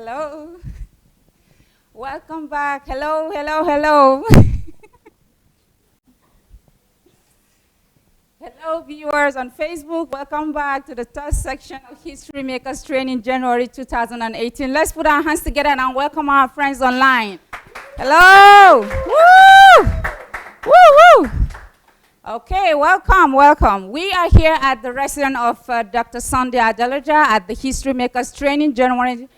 Hello. Welcome back. Hello, hello, hello. Hello, viewers on Facebook. Welcome back to the third section of History Makers Training January 2018. Let's put our hands together and welcome our friends online. Hello. Woo! Woo, woo. Okay, welcome, welcome. We are here at the residence of Dr. Sunday Adelaja at the History Makers Training January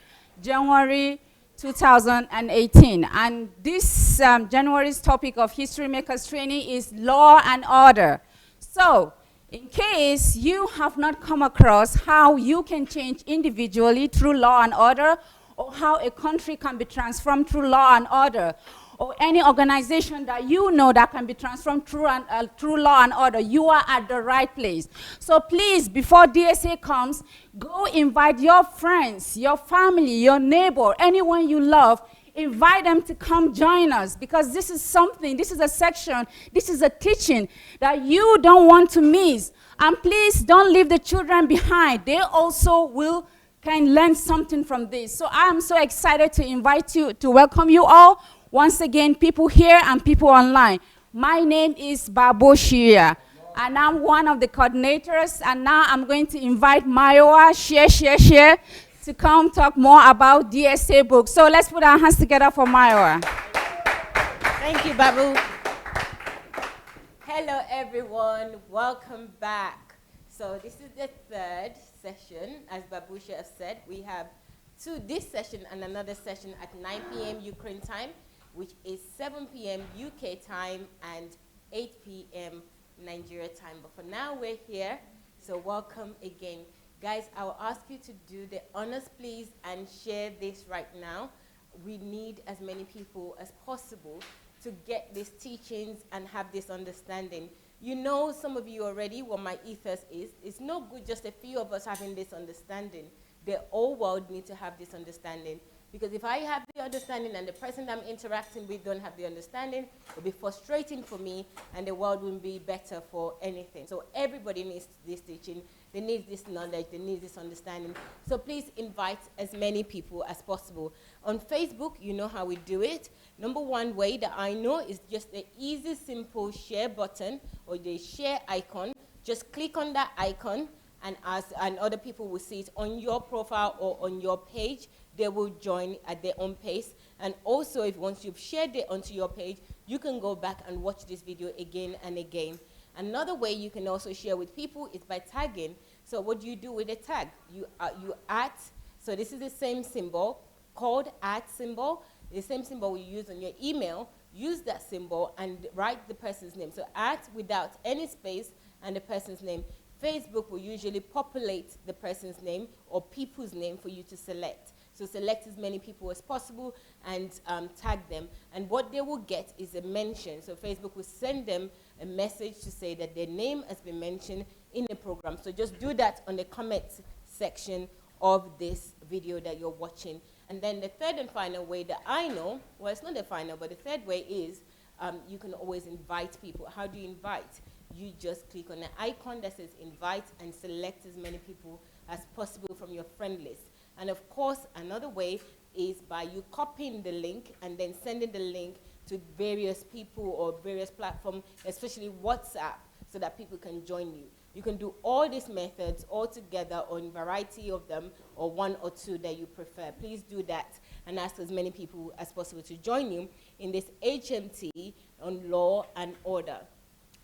2018. And this January's topic of History Makers Training is law and order. So, in case you have not come across how you can change individually through law and order, or how a country can be transformed through law and order, or any organization that you know that can be transformed through law and order, you are at the right place. So please, before DSA comes, go invite your friends, your family, your neighbor, anyone you love. Invite them to come join us, because this is something, this is a section, this is a teaching that you don't want to miss. And please don't leave the children behind. They also can learn something from this. So I'm so excited to invite you, to welcome you all. Once again, people here and people online. My name is Baboshia, and I'm one of the coordinators. And now I'm going to invite Mayowa, share, to come talk more about DSA books. So let's put our hands together for Mayowa. Thank you, Babu. Hello, everyone. Welcome back. So this is the third session. As Babusha has said, we have this session and another session at 9 p.m. Ukraine time, which is 7 p.m. UK time and 8 p.m. Nigeria time. But for now, we're here, so welcome again. Guys, I will ask you to do the honors, please, and share this right now. We need as many people as possible to get these teachings and have this understanding. You know, some of you already, what my ethos is. It's no good just a few of us having this understanding. The whole world needs to have this understanding. Because if I have the understanding and the person I'm interacting with don't have the understanding, it'll be frustrating for me and the world won't be better for anything. So everybody needs this teaching. They need this knowledge. They need this understanding. So please invite as many people as possible. On Facebook, you know how we do it. Number one way that I know is just the easy, simple share button or the share icon. Just click on that icon, and other people will see it on your profile or on your page. They will join at their own pace. And also, if once you've shared it onto your page, you can go back and watch this video again and again. Another way you can also share with people is by tagging. So what do you do with a tag? You @ so this is the same symbol called @ symbol, the same symbol we use on your email. Use that symbol and write the person's name. So @ without any space and the person's name. Facebook will usually populate the person's name or people's name for you to select. So select as many people as possible and tag them. And what they will get is a mention. So Facebook will send them a message to say that their name has been mentioned in the program. So just do that on the comment section of this video that you're watching. And then the third and final way that I know, well, it's not the final, but the third way is you can always invite people. How do you invite? You just click on the icon that says invite and select as many people as possible from your friend list. And of course, another way is by you copying the link and then sending the link to various people or various platforms, especially WhatsApp, so that people can join you. You can do all these methods all together or in variety of them, or one or two that you prefer. Please do that and ask as many people as possible to join you in this HMT on law and order.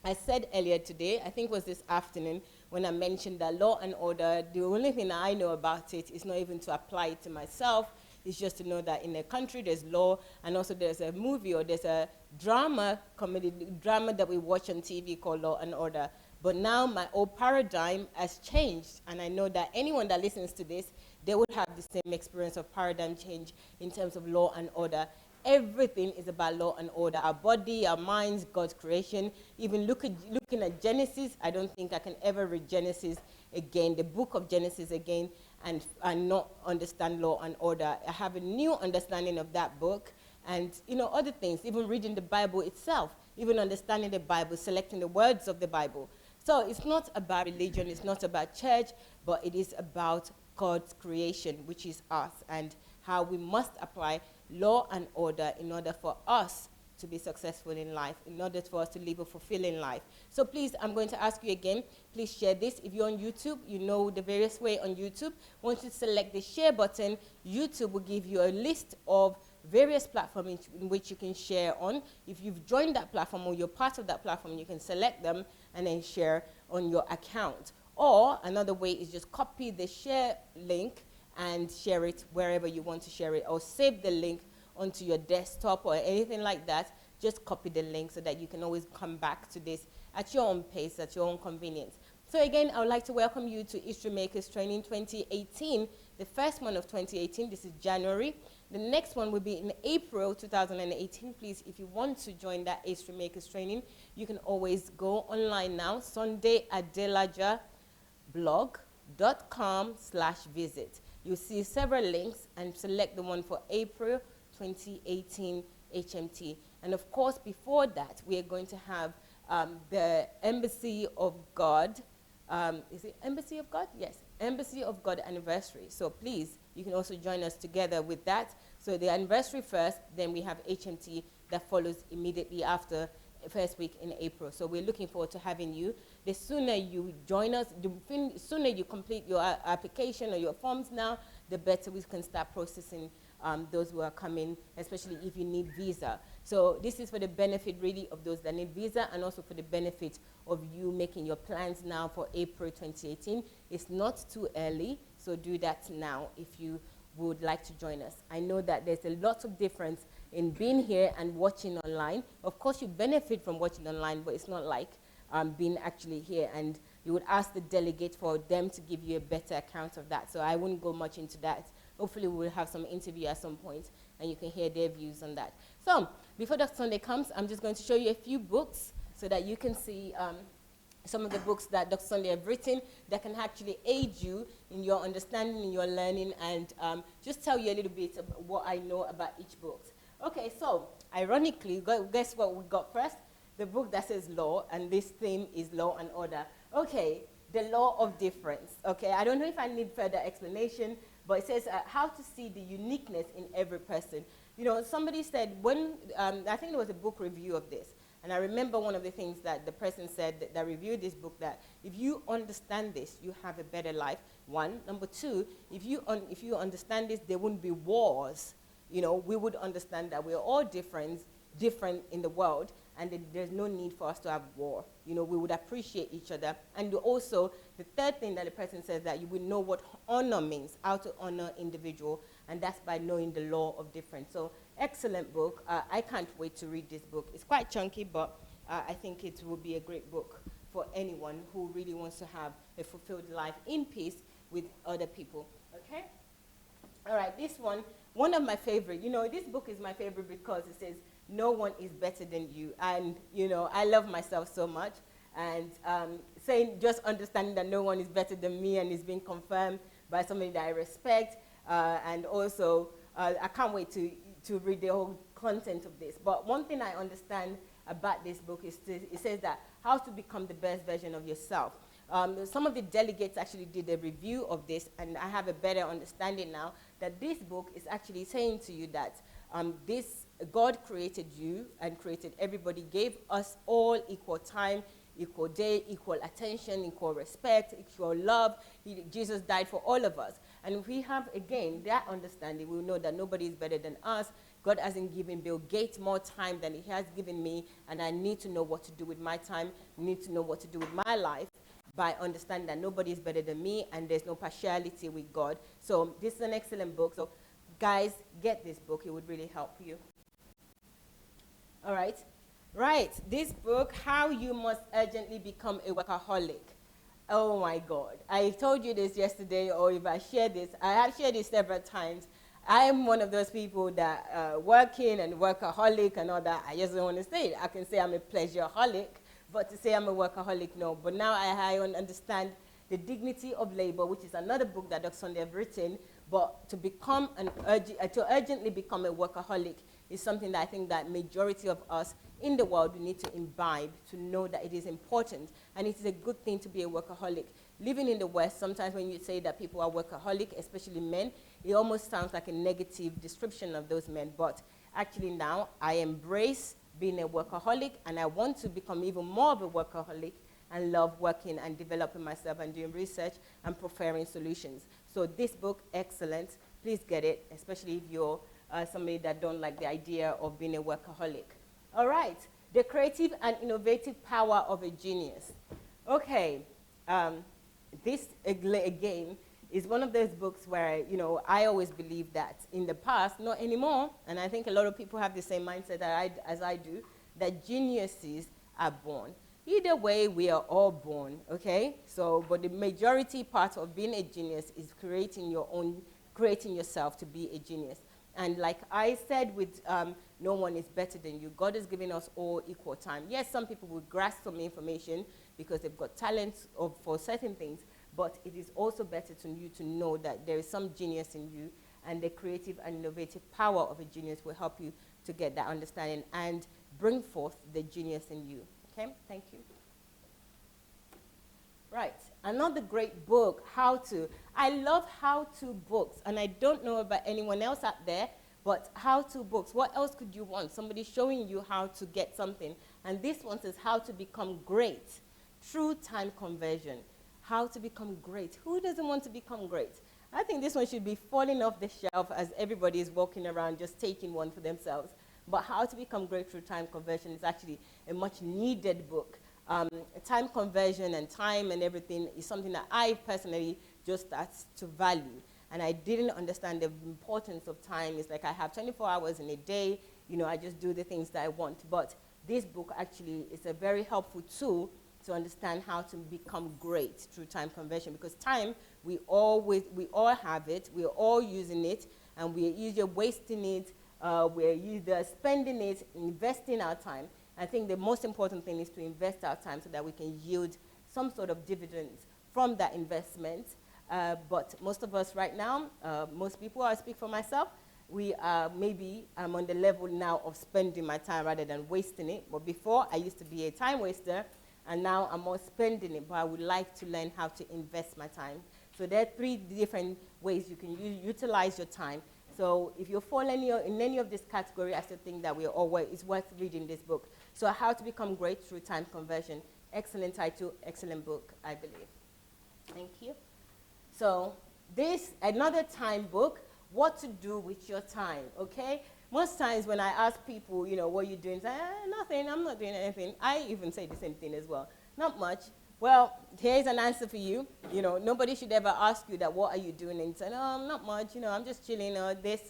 I said earlier today, I think it was this afternoon, when I mentioned that law and order, the only thing I know about it is not even to apply it to myself. It's just to know that in a country there's law, and also there's a movie or there's a drama that we watch on TV called Law and Order. But now my old paradigm has changed, and I know that anyone that listens to this, they would have the same experience of paradigm change in terms of law and order. Everything is about law and order. Our body, our minds, God's creation. Even looking at Genesis, I don't think I can ever read Genesis again, the book of Genesis again, and not understand law and order. I have a new understanding of that book, and other things, even reading the Bible itself, even understanding the Bible, selecting the words of the Bible. So it's not about religion, it's not about church, but it is about God's creation, which is us, and how we must apply law and order in order for us to be successful in life, in order for us to live a fulfilling life. So please, I'm going to ask you again, please share this. If you're on YouTube, you know the various way on YouTube. Once you select the share button, YouTube will give you a list of various platforms in which you can share on. If you've joined that platform or you're part of that platform, you can select them and then share on your account. Or another way is just copy the share link and share it wherever you want to share it, or save the link onto your desktop or anything like that. Just copy the link so that you can always come back to this at your own pace, at your own convenience. So again, I would like to welcome you to History Makers Training 2018, the first one of 2018. This is January. The next one will be in April 2018. Please, if you want to join that History Makers Training, you can always go online now, sundayadelajablog.com/visit. You'll see several links and select the one for April 2018 HMT. And of course, before that, we are going to have the Embassy of God. Is it Embassy of God? Yes, Embassy of God anniversary. So please, you can also join us together with that. So the anniversary first, then we have HMT that follows immediately after first week in April. So we're looking forward to having you. The sooner you join us, the sooner you complete your application or your forms now, the better we can start processing those who are coming, especially if you need visa. So this is for the benefit really of those that need visa, and also for the benefit of you making your plans now for April 2018. It's not too early, so do that now if you would like to join us. I know that there's a lot of difference in being here and watching online. Of course, you benefit from watching online, but it's not like being actually here. And you would ask the delegate for them to give you a better account of that. So I wouldn't go much into that. Hopefully, we'll have some interview at some point, and you can hear their views on that. So before Dr. Sunday comes, I'm just going to show you a few books so that you can see some of the books that Dr. Sunday have written that can actually aid you in your understanding, in your learning, and just tell you a little bit about what I know about each book. Okay, so ironically, guess what we got first? The book that says law, and this theme is law and order. Okay, the law of difference. Okay, I don't know if I need further explanation, but it says how to see the uniqueness in every person. You know, somebody said when, I think there was a book review of this, and I remember one of the things that the person said that reviewed this book, that if you understand this, you have a better life, one. Number two, if you understand this, there wouldn't be wars. You know, we would understand that we're all different in the world, and there's no need for us to have war. You know, we would appreciate each other. And also, the third thing that the person says, that you would know what honor means, how to honor individual, and that's by knowing the law of difference. So, excellent book. I can't wait to read this book. It's quite chunky, but I think it will be a great book for anyone who really wants to have a fulfilled life in peace with other people. Okay? All right, this one of my favorite. You know, this book is my favorite because it says, no one is better than you. And, you know, I love myself so much. And saying, just understanding that no one is better than me, and it's being confirmed by somebody that I respect. And also, I can't wait to read the whole content of this. But one thing I understand about this book is it says that how to become the best version of yourself. Some of the delegates actually did a review of this, and I have a better understanding now that this book is actually saying to you that God created you and created everybody, gave us all equal time, equal day, equal attention, equal respect, equal love. Jesus died for all of us. And if we have, again, that understanding, we'll know that nobody is better than us. God hasn't given Bill Gates more time than he has given me, and I need to know what to do with my time, need to know what to do with my life, by understanding that nobody is better than me, and there's no partiality with God. So this is an excellent book. So guys, get this book. It would really help you. All right. Right. This book, How You Must Urgently Become a Workaholic. Oh, my God. I told you this yesterday, or if I share this, I have shared this several times. I am one of those people that working and workaholic and all that, I just don't want to say it. I can say I'm a pleasureaholic, but to say I'm a workaholic, no. But now I understand the dignity of labor, which is another book that Dr. Sunday have written. But to urgently become a workaholic, is something that I think that majority of us in the world, we need to imbibe to know that it is important, and it is a good thing to be a workaholic. Living in the West, sometimes when you say that people are workaholic, especially men, it almost sounds like a negative description of those men. But actually now, I embrace being a workaholic, and I want to become even more of a workaholic and love working and developing myself and doing research and preferring solutions. So this book, excellent. Please get it, especially if you're somebody that don't like the idea of being a workaholic. All right, the creative and innovative power of a genius. Okay, this again is one of those books where, you know, I always believe that in the past, not anymore, and I think a lot of people have the same mindset as I do, that geniuses are born. Either way, we are all born, okay? So, but the majority part of being a genius is creating yourself to be a genius. And like I said with no one is better than you, God has given us all equal time. Yes, some people will grasp some information because they've got talents for certain things, but it is also better to you to know that there is some genius in you, and the creative and innovative power of a genius will help you to get that understanding and bring forth the genius in you. Okay, thank you. Right, another great book, How To. I love how-to books, and I don't know about anyone else out there, but how-to books, what else could you want? Somebody showing you how to get something. And this one says how to become great through time conversion. How to become great. Who doesn't want to become great? I think this one should be falling off the shelf as everybody is walking around just taking one for themselves. But how to become great through time conversion is actually a much needed book. Time conversion and time and everything is something that I personally just start to value. And I didn't understand the importance of time. It's like I have 24 hours in a day. You know, I just do the things that I want. But this book actually is a very helpful tool to understand how to become great through time conversion. Because time, we all have it. We're all using it. And we're either wasting it, we're either spending it, investing our time. I think the most important thing is to invest our time so that we can yield some sort of dividends from that investment. But most of us right now, most people, I speak for myself, we are maybe I'm on the level now of spending my time rather than wasting it. But before, I used to be a time waster, and now I'm more spending it. But I would like to learn how to invest my time. So there are 3 different ways you can utilize your time. So if you fall in any of this category, I still think that it's worth reading this book. So How to Become Great Through Time Conversion. Excellent title, excellent book, I believe. Thank you. So this, another time book, What to Do with Your Time, okay? Most times when I ask people, you know, what are you doing? Say, nothing, I'm not doing anything. I even say the same thing as well. Not much. Well, here's an answer for you. You know, nobody should ever ask you that, what are you doing? And say, no, not much, you know, I'm just chilling or this.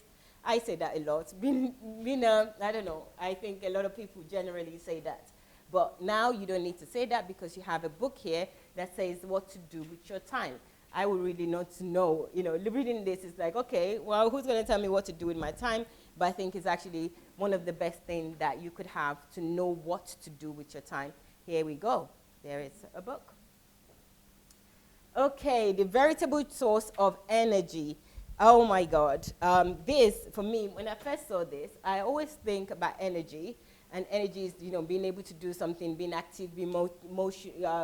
I say that a lot. I don't know. I think a lot of people generally say that. But now you don't need to say that because you have a book here that says what to do with your time. I would really not to know. You know, reading this is like, okay, well, who's going to tell me what to do with my time? But I think it's actually one of the best things that you could have to know what to do with your time. Here we go. There is a book. Okay, the veritable source of energy. Oh my God. This, for me, when I first saw this, I always think about energy. And energy is, you know, being able to do something, being active, being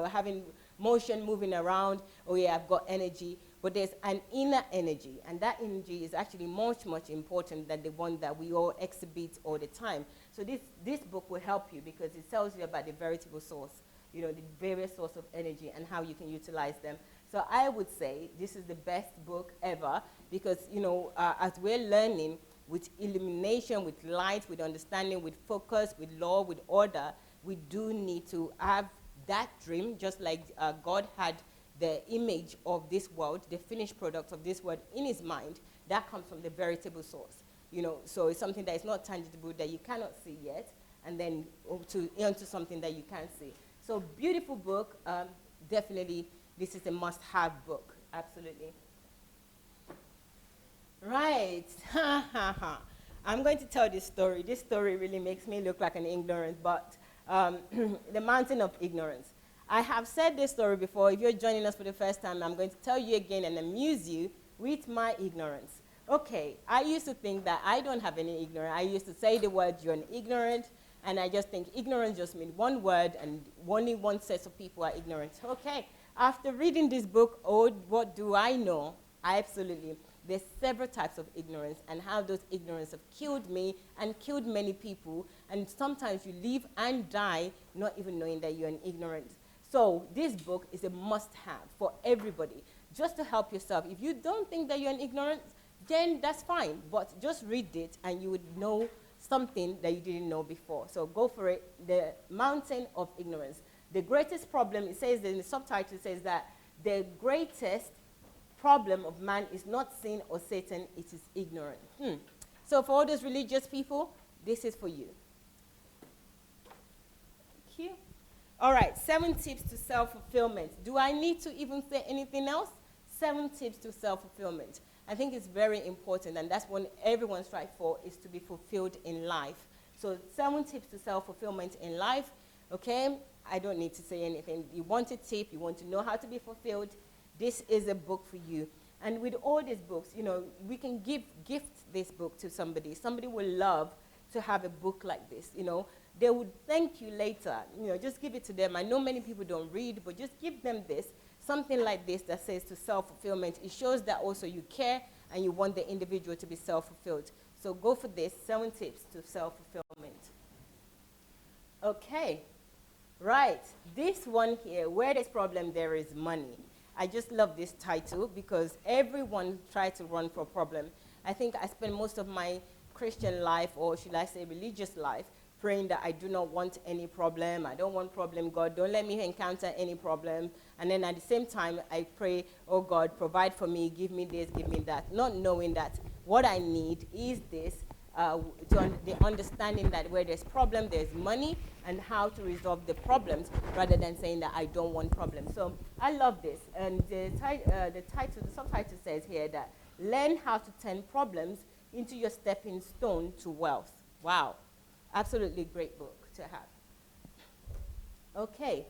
having motion, moving around. Oh yeah, I've got energy. But there's an inner energy. And that energy is actually much, much important than the one that we all exhibit all the time. So this book will help you because it tells you about the veritable source, you know, the various sources of energy and how you can utilize them. So I would say this is the best book ever because, you know, as we're learning with illumination, with light, with understanding, with focus, with law, with order, we do need to have that dream, just like God had the image of this world, the finished product of this world in his mind. That comes from the veritable source. You know, so it's something that is not tangible, that you cannot see yet, and then into something that you can see. So beautiful book. Definitely, this is a must-have book. Absolutely. Right. I'm going to tell this story. This story really makes me look like an ignorant, but the mountain of ignorance. I have said this story before. If you're joining us for the first time, I'm going to tell you again and amuse you with my ignorance. Okay, I used to think that I don't have any ignorance. I used to say the word you're an ignorant, and I just think ignorance just means one word, and only one set of people are ignorant. Okay, after reading this book, oh, what do I know? Absolutely. There's several types of ignorance, and how those ignorance have killed me and killed many people, and sometimes you live and die not even knowing that you're an ignorant. So this book is a must-have for everybody, just to help yourself. If you don't think that you're an ignorant, then that's fine, but just read it and you would know something that you didn't know before. So go for it. The Mountain of Ignorance. The greatest problem, it says in the subtitle, it says that the greatest problem of man is not sin or Satan, it is ignorance. So for all those religious people, this is for you. Thank you. All right, 7 tips to self-fulfillment. Do I need to even say anything else? 7 tips to self-fulfillment. I think it's very important, and that's what everyone strives for, is to be fulfilled in life. So 7 tips to self-fulfillment in life, okay? I don't need to say anything. You want a tip, you want to know how to be fulfilled, this is a book for you. And with all these books, you know, we can gift this book to somebody. Somebody will love to have a book like this, you know. They would thank you later, you know, just give it to them. I know many people don't read, but just give them this. Something like this that says to self-fulfillment. It shows that also you care and you want the individual to be self-fulfilled. So go for this, 7 tips to self-fulfillment. Okay, right. This one here, where there's problem, there is money. I just love this title because everyone tries to run for a problem. I think I spend most of my Christian life, or should I say religious life, praying that I do not want any problem. I don't want problem, God. Don't let me encounter any problem. And then at the same time, I pray, oh God, provide for me, give me this, give me that. Not knowing that what I need is this, the understanding that where there's problem, there's money, and how to resolve the problems, rather than saying that I don't want problems. So I love this. And the subtitle says here that learn how to turn problems into your stepping stone to wealth. Wow. Absolutely great book to have. Okay,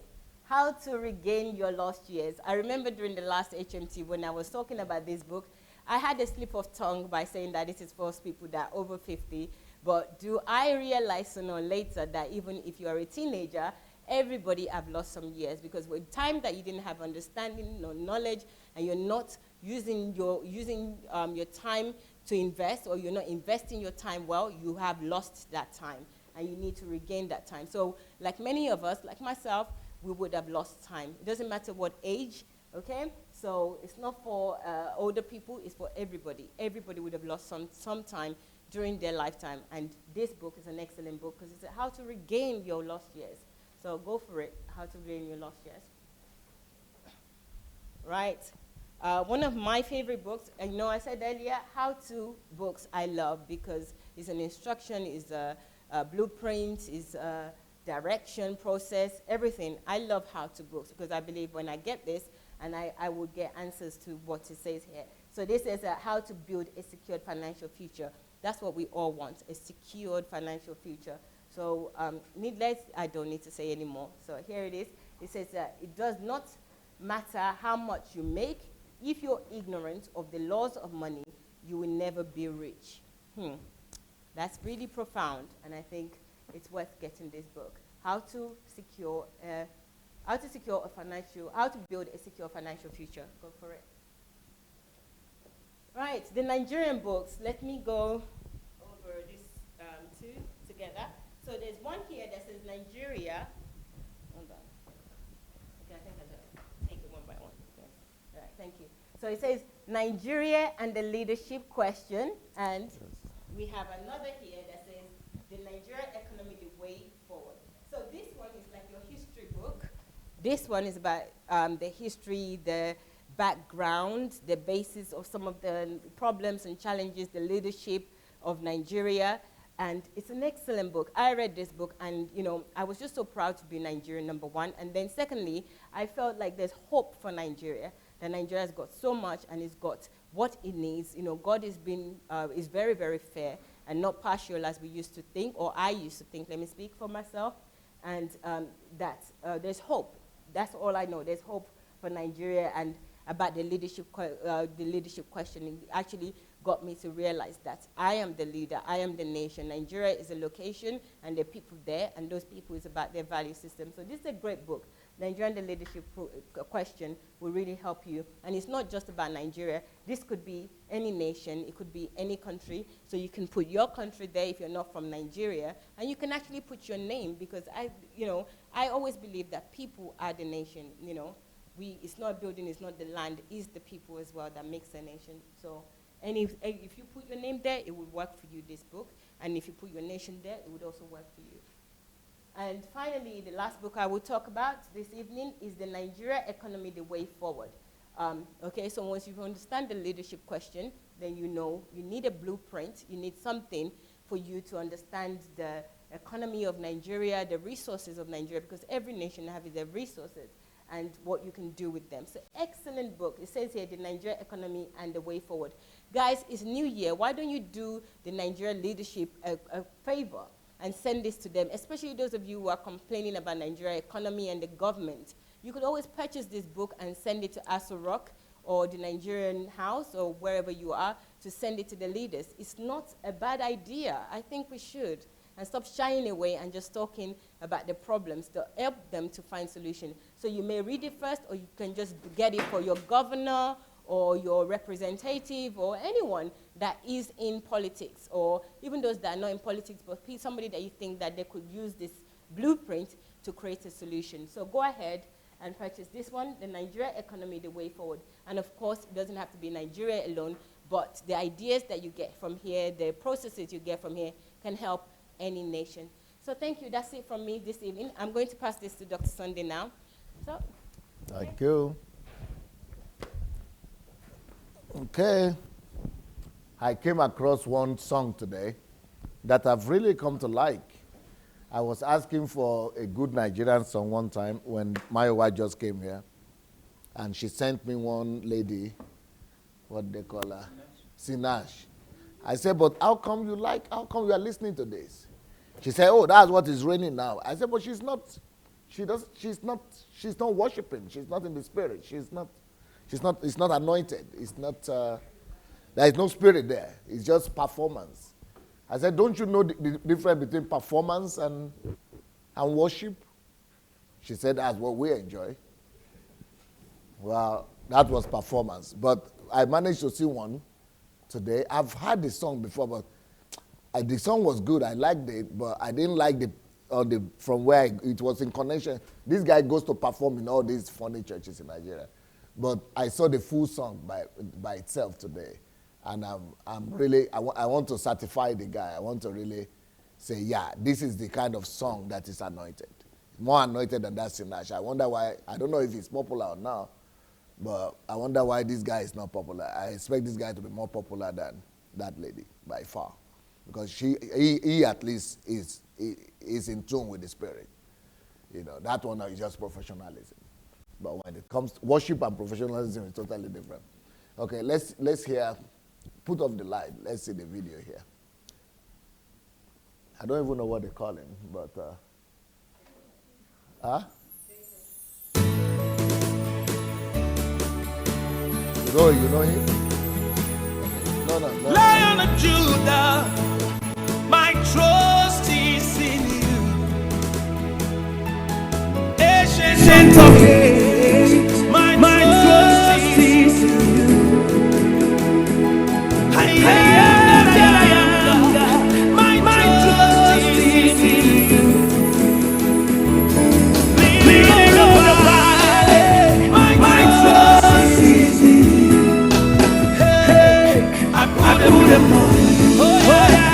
how to regain your lost years. I remember during the last HMT when I was talking about this book, I had a slip of tongue by saying that this is for people that are over 50, but do I realize sooner or later that even if you are a teenager, everybody have lost some years, because with time that you didn't have understanding or knowledge, and you're not using your time to invest, or you're not investing your time well, you have lost that time, and you need to regain that time. So like many of us, like myself, we would have lost time. It doesn't matter what age, okay? So it's not for older people, it's for everybody. Everybody would have lost some time during their lifetime, and this book is an excellent book because it's how to regain your lost years. So go for it, how to regain your lost years. Right. One of my favorite books, and you know, I said earlier, how-to books I love because it's an instruction, it's a blueprint, it's a direction, process, everything. I love how-to books because I believe when I get this, and I will get answers to what it says here. So this is how to build a secured financial future. That's what we all want, a secured financial future. So needless, I don't need to say anymore. So here it is. It says that it does not matter how much you make. If you're ignorant of the laws of money, you will never be rich. That's really profound, and I think it's worth getting this book. How to build a secure financial future. Go for it. Right, the Nigerian books. Let me go over this two together. So there's one here that says Nigeria. Hold on. Okay, I think I'll take it one by one. Okay. All right, thank you. So it says Nigeria and the leadership question, and we have another here that says the Nigeria economy, the way forward. So this one is like your history book. This one is about the history, the background, the basis of some of the problems and challenges, the leadership of Nigeria. And it's an excellent book. I read this book, and you know, I was just so proud to be Nigerian, number one. And then secondly, I felt like there's hope for Nigeria. That Nigeria's got so much, and it's got what it needs. You know, God is very, very fair and not partial as we used to think, or I used to think. Let me speak for myself. And there's hope. That's all I know. There's hope for Nigeria, and about the leadership question. Actually, got me to realize that I am the leader, I am the nation. Nigeria is a location and the people there, and those people is about their value system. So this is a great book. Nigeria and the Leadership Question will really help you. And it's not just about Nigeria. This could be any nation. It could be any country. So you can put your country there if you're not from Nigeria. And you can actually put your name, because I always believe that people are the nation. It's not building, it's not the land, it's the people as well that makes a nation. So if you put your name there, it would work for you, this book. And if you put your nation there, it would also work for you. And finally, the last book I will talk about this evening is The Nigeria Economy, The Way Forward. Okay, so once you understand the leadership question, then you need a blueprint, you need something for you to understand the economy of Nigeria, the resources of Nigeria, because every nation has their resources and what you can do with them. So excellent book. It says here, The Nigeria Economy and the Way Forward. Guys, it's New Year. Why don't you do the Nigeria leadership a favor and send this to them, especially those of you who are complaining about Nigeria economy and the government. You could always purchase this book and send it to Aso Rock or the Nigerian House or wherever you are to send it to the leaders. It's not a bad idea. I think we should. And stop shying away and just talking about the problems to help them to find solutions. So you may read it first, or you can just get it for your governor or your representative or anyone that is in politics, or even those that are not in politics, but somebody that you think that they could use this blueprint to create a solution. So go ahead and purchase this one, The Nigeria Economy, The Way Forward. And of course, it doesn't have to be Nigeria alone, but the ideas that you get from here, the processes you get from here can help any nation. So thank you. That's it from me this evening. I'm going to pass this to Dr. Sunday now. So, thank you. Okay. I came across one song today that I've really come to like. I was asking for a good Nigerian song one time when Mayowa just came here, and she sent me one lady, what they call her? Sinash. I said, but how come you are listening to this? She said, oh, that's what is raining now. I said, but she's not worshiping. She's not in the spirit. It's not anointed. There is no spirit there. It's just performance. I said, don't you know the difference between performance and worship? She said, that's what we enjoy. Well, that was performance. But I managed to see one today. I've heard the song before, but the song was good. I liked it, but I didn't like from where it was in connection. This guy goes to perform in all these funny churches in Nigeria. But I saw the full song by itself today. And I'm really, I want to certify the guy. I want to really say, yeah, this is the kind of song that is anointed. More anointed than that Sinash. I wonder why, I don't know if he's popular or not, but I wonder why this guy is not popular. I expect this guy to be more popular than that lady by far. Because he at least is in tune with the spirit. That one is just professionalism. But when it comes to worship and professionalism, it's totally different. Okay, let's hear, put off the light. Let's see the video here. I don't even know what they call him, but, You know him? No. Lion of Judah, my trust is in you. Ancient of days, my trust is in you. I am that I am, my trust is in you. Leading of the valley, my trust is in you. I put them on. Oh yeah.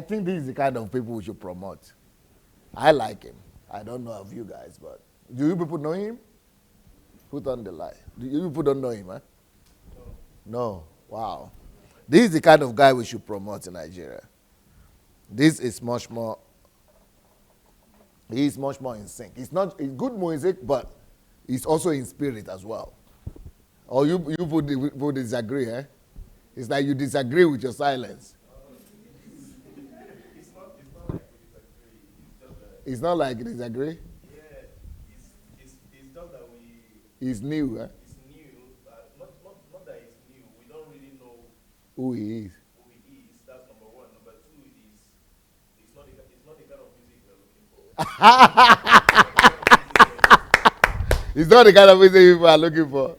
think this is the kind of people we should promote. I like him. I don't know of you guys, but do you people know him? Put on the light. Do you people don't know him, huh? No. Wow. This is the kind of guy we should promote in Nigeria. This is much more. He is much more in sync. It's good music, but it's also in spirit as well. Or you people disagree, eh? It's like you disagree with your silence. It's not like you disagree. Yeah, it's just that He's new, eh? it's new. Not that it's new. We don't really know Who he is. who he is. That's number one. Number two is it's not the kind of music we're looking for. It's not the kind of music people are looking for.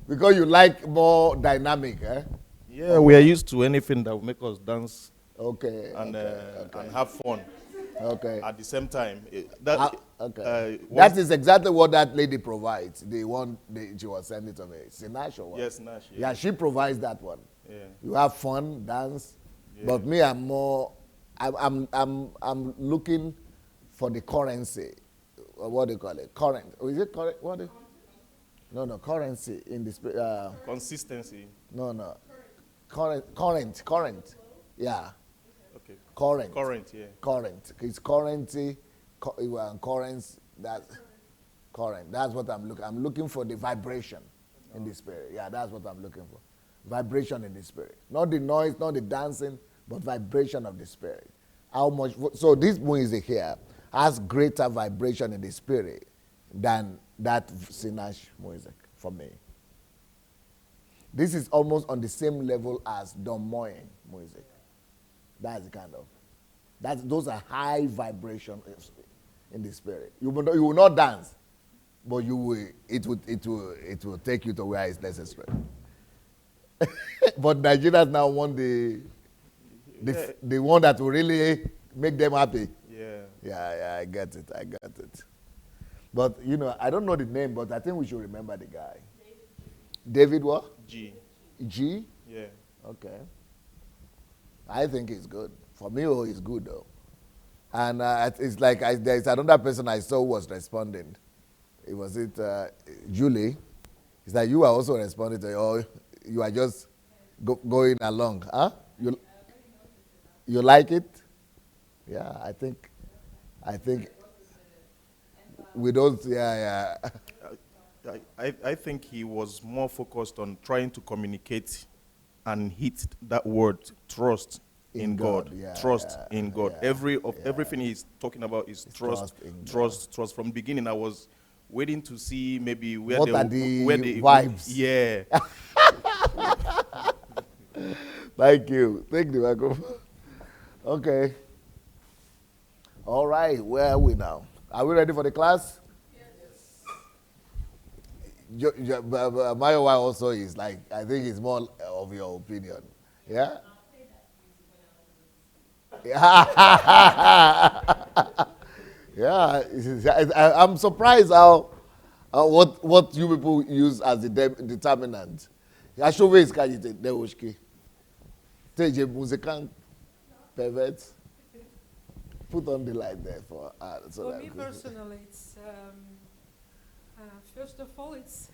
Because you like more dynamic, eh? Yeah, we are used to anything that will make us dance Okay. and okay. and have fun Okay. at the same time. Okay. That is exactly what that lady provides. The one she was sending to me. Sinash or what? Yes, Nash. Yeah, she provides that one. Yeah. You have fun, dance. Yeah. But me, I'm more. I'm looking for the currency. What do you call it? Current. Is it current? What? No, currency in the Consistency. no. Current. Yeah. Okay. Current. Current, yeah. Current. It's currency. Currents. That's current. That's what I'm looking. I'm looking for the vibration in the spirit. Yeah, that's what I'm looking for. Vibration in the spirit. Not the noise, not the dancing, but vibration of the spirit. How much? So this music here has greater vibration in the spirit than that Sinash music for me. This is almost on the same level as Don Moyen music. That's the kind of. Those are high vibration in the spirit. You will not dance, but you will. It will take you to where it's necessary. But Nigerians now want the one that will really make them happy. Yeah. Yeah, I get it. But I don't know the name, but I think we should remember the guy. David what? G. G? Yeah. Okay. I think he's good. For me, he's good though. And it's like there's another person I saw who was responding. Julie? It's like you are also responding to it, or you are just going along. Huh? You like it? Yeah, I think we don't, yeah. I think he was more focused on trying to communicate and hit that word trust in God. Yeah, Trust in God. yeah, Everything he's talking about is trust. in Trust. From the beginning, I was waiting to see maybe where What the are the vibes? Yeah. Thank you. Take the microphone. Okay. All right, where are we now? Are we ready for the class? Yes. My wife also is like, I think it's more of your opinion. Yeah? Yeah. I'm surprised how what you people use as the determinant. Ashove is kajite deoshki. Teje muzikant pervert. Put on the light there for For me personally, it's first of all, it's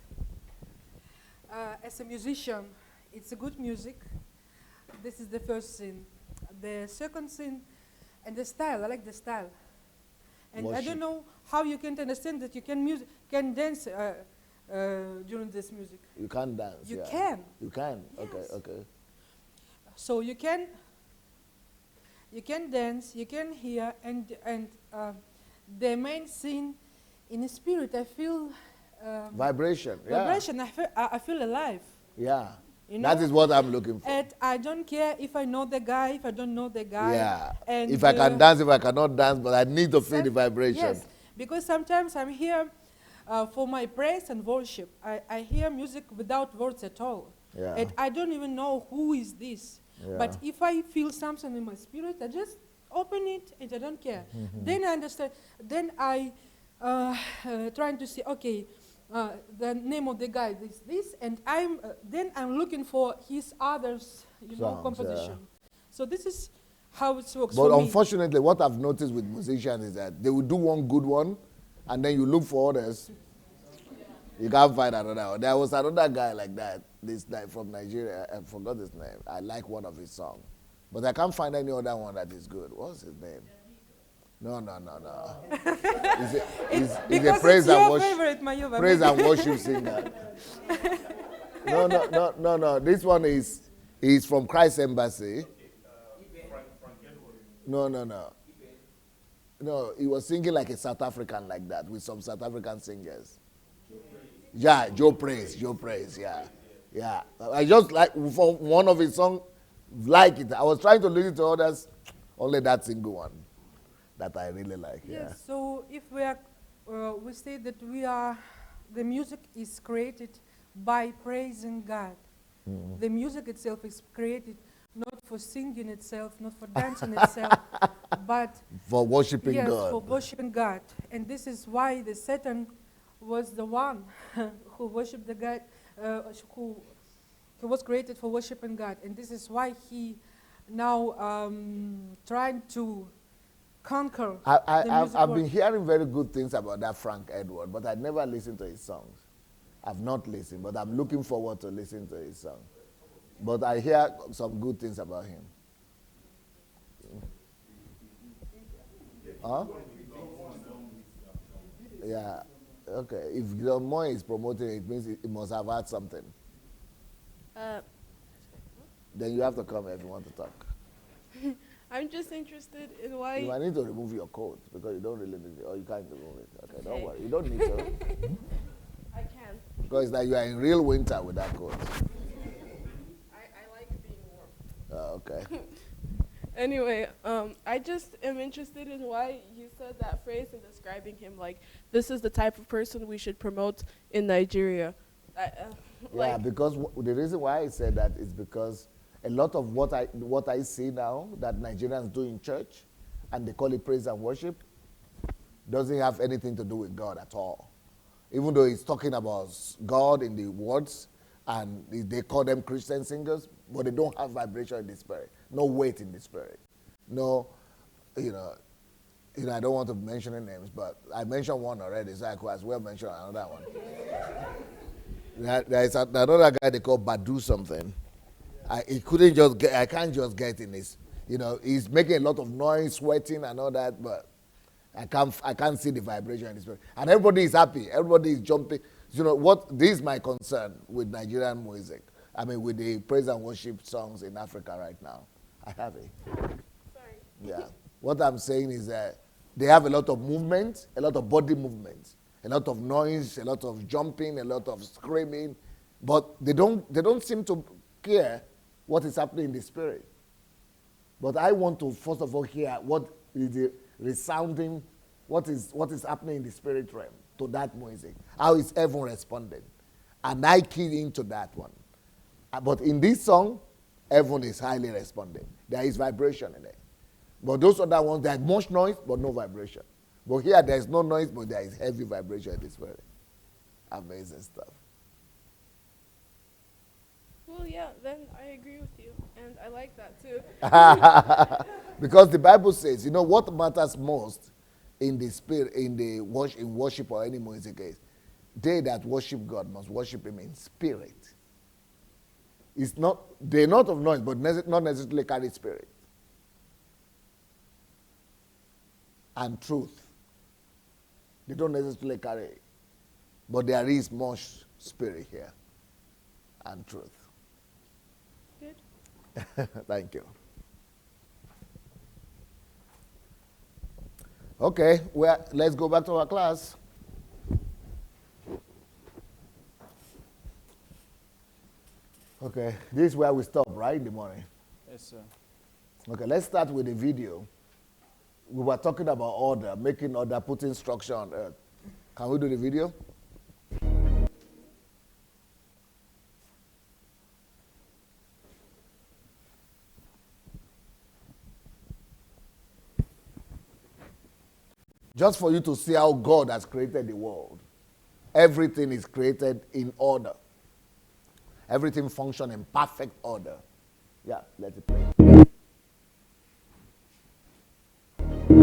as a musician, it's a good music. This is the first thing. The second thing, and the style. I like the style. And I don't know how you can understand that you can dance during this music. You can't dance. You yeah. can. You can. Yes. Okay. So you can dance, you can hear, and the main thing in the spirit, I feel Vibration. Yeah. vibration. I feel alive. Yeah. You That know? is what I'm looking for. And I don't care if I know the guy, if I don't know the guy. Yeah. And If I can dance, if I cannot dance, but I need to feel the vibration. Yes, because sometimes I'm here for my praise and worship. I hear music without words at all. Yeah. And I don't even know who is this. Yeah. But if I feel something in my spirit, I just open it and I don't care. Then I understand. Then I trying to say, okay, the name of the guy is this, and then I'm looking for his others, Songs, composition. So this is how it works But for me. unfortunately, what I've noticed with musicians is that they will do one good one, and then you look for others. You can't find another one. There was another guy like that, this guy from Nigeria. I forgot his name. I like one of his songs. But I can't find any other one that is good. What's his name? No. He's a Because praise it's and your worship. favorite, Mayuba. Praise and worship singer. No. This one is from Christ Embassy. No. No, he was singing like a South African like that with some South African singers. Yeah, Joe Praise, yeah. I just like for one of his songs, like it. I was trying to listen to others, only that single one that I really like. Yeah. Yes, so if we say that the music is created by praising God. The music itself is created not for singing itself, not for dancing itself, but For worshiping yes, God. for worshiping God. And this is why the Satan was the one who worshipped the God, who was created for worshiping God. And this is why he now trying to conquer the music I've world. been hearing very good things about that Frank Edward, but I never listened to his songs. I've not listened, but I'm looking forward to listening to his song. But I hear some good things about him. Huh? Yeah. Okay. If Don Moy is promoting it, it means it must have had something. Then you have to come if you want to talk. I'm just interested in You why. might need to remove your coat because you don't really need it, or you can't remove it. Okay, don't worry. You don't need to. I can. Because it's like you are in real winter with that coat. I like being warm. Okay. Anyway, I just am interested in why you said that phrase in describing him. Like, this is the type of person we should promote in Nigeria. Yeah, because the reason why I said that is because a lot of what I see now that Nigerians do in church, and they call it praise and worship, doesn't have anything to do with God at all. Even though it's talking about God in the words, and they call them Christian singers, but they don't have vibration in the spirit, no weight in the spirit, no, I don't want to mention any names, but I mentioned one already, so I could as well mention another one. There is another guy they call Badu something. I can't just get in his, he's making a lot of noise, sweating and all that, but I can't see the vibration in the spirit. And everybody is happy, everybody is jumping. This is my concern with Nigerian music. I mean, with the praise and worship songs in Africa right now. I have it. Sorry. Yeah. What I'm saying is that they have a lot of movement, a lot of body movement, a lot of noise, a lot of jumping, a lot of screaming, but they don't seem to care what is happening in the spirit. But I want to first of all hear what is the resounding, what is happening in the spirit realm to that music. How is heaven responding? And I key into that one. But in this song, heaven is highly responding. There is vibration in it. But those other ones, there's much noise, but no vibration. But here, there's no noise, but there is heavy vibration in the spirit. Amazing stuff. Well, yeah, then I agree with you, and I like that too. Because the Bible says, what matters most in the spirit, in worship or any music is, they that worship God must worship Him in spirit. They're not of noise, but not necessarily carry spirit. And truth. They don't necessarily carry it. But there is much spirit here. And truth. Good. Thank you. Okay, let's go back to our class. Okay, this is where we stop, right, in the morning? Yes, sir. Okay, let's start with the video. We were talking about order, making order, putting structure on earth. Can we do the video? Just for you to see how God has created the world. Everything is created in order. Everything functions in perfect order. Yeah, let it play. There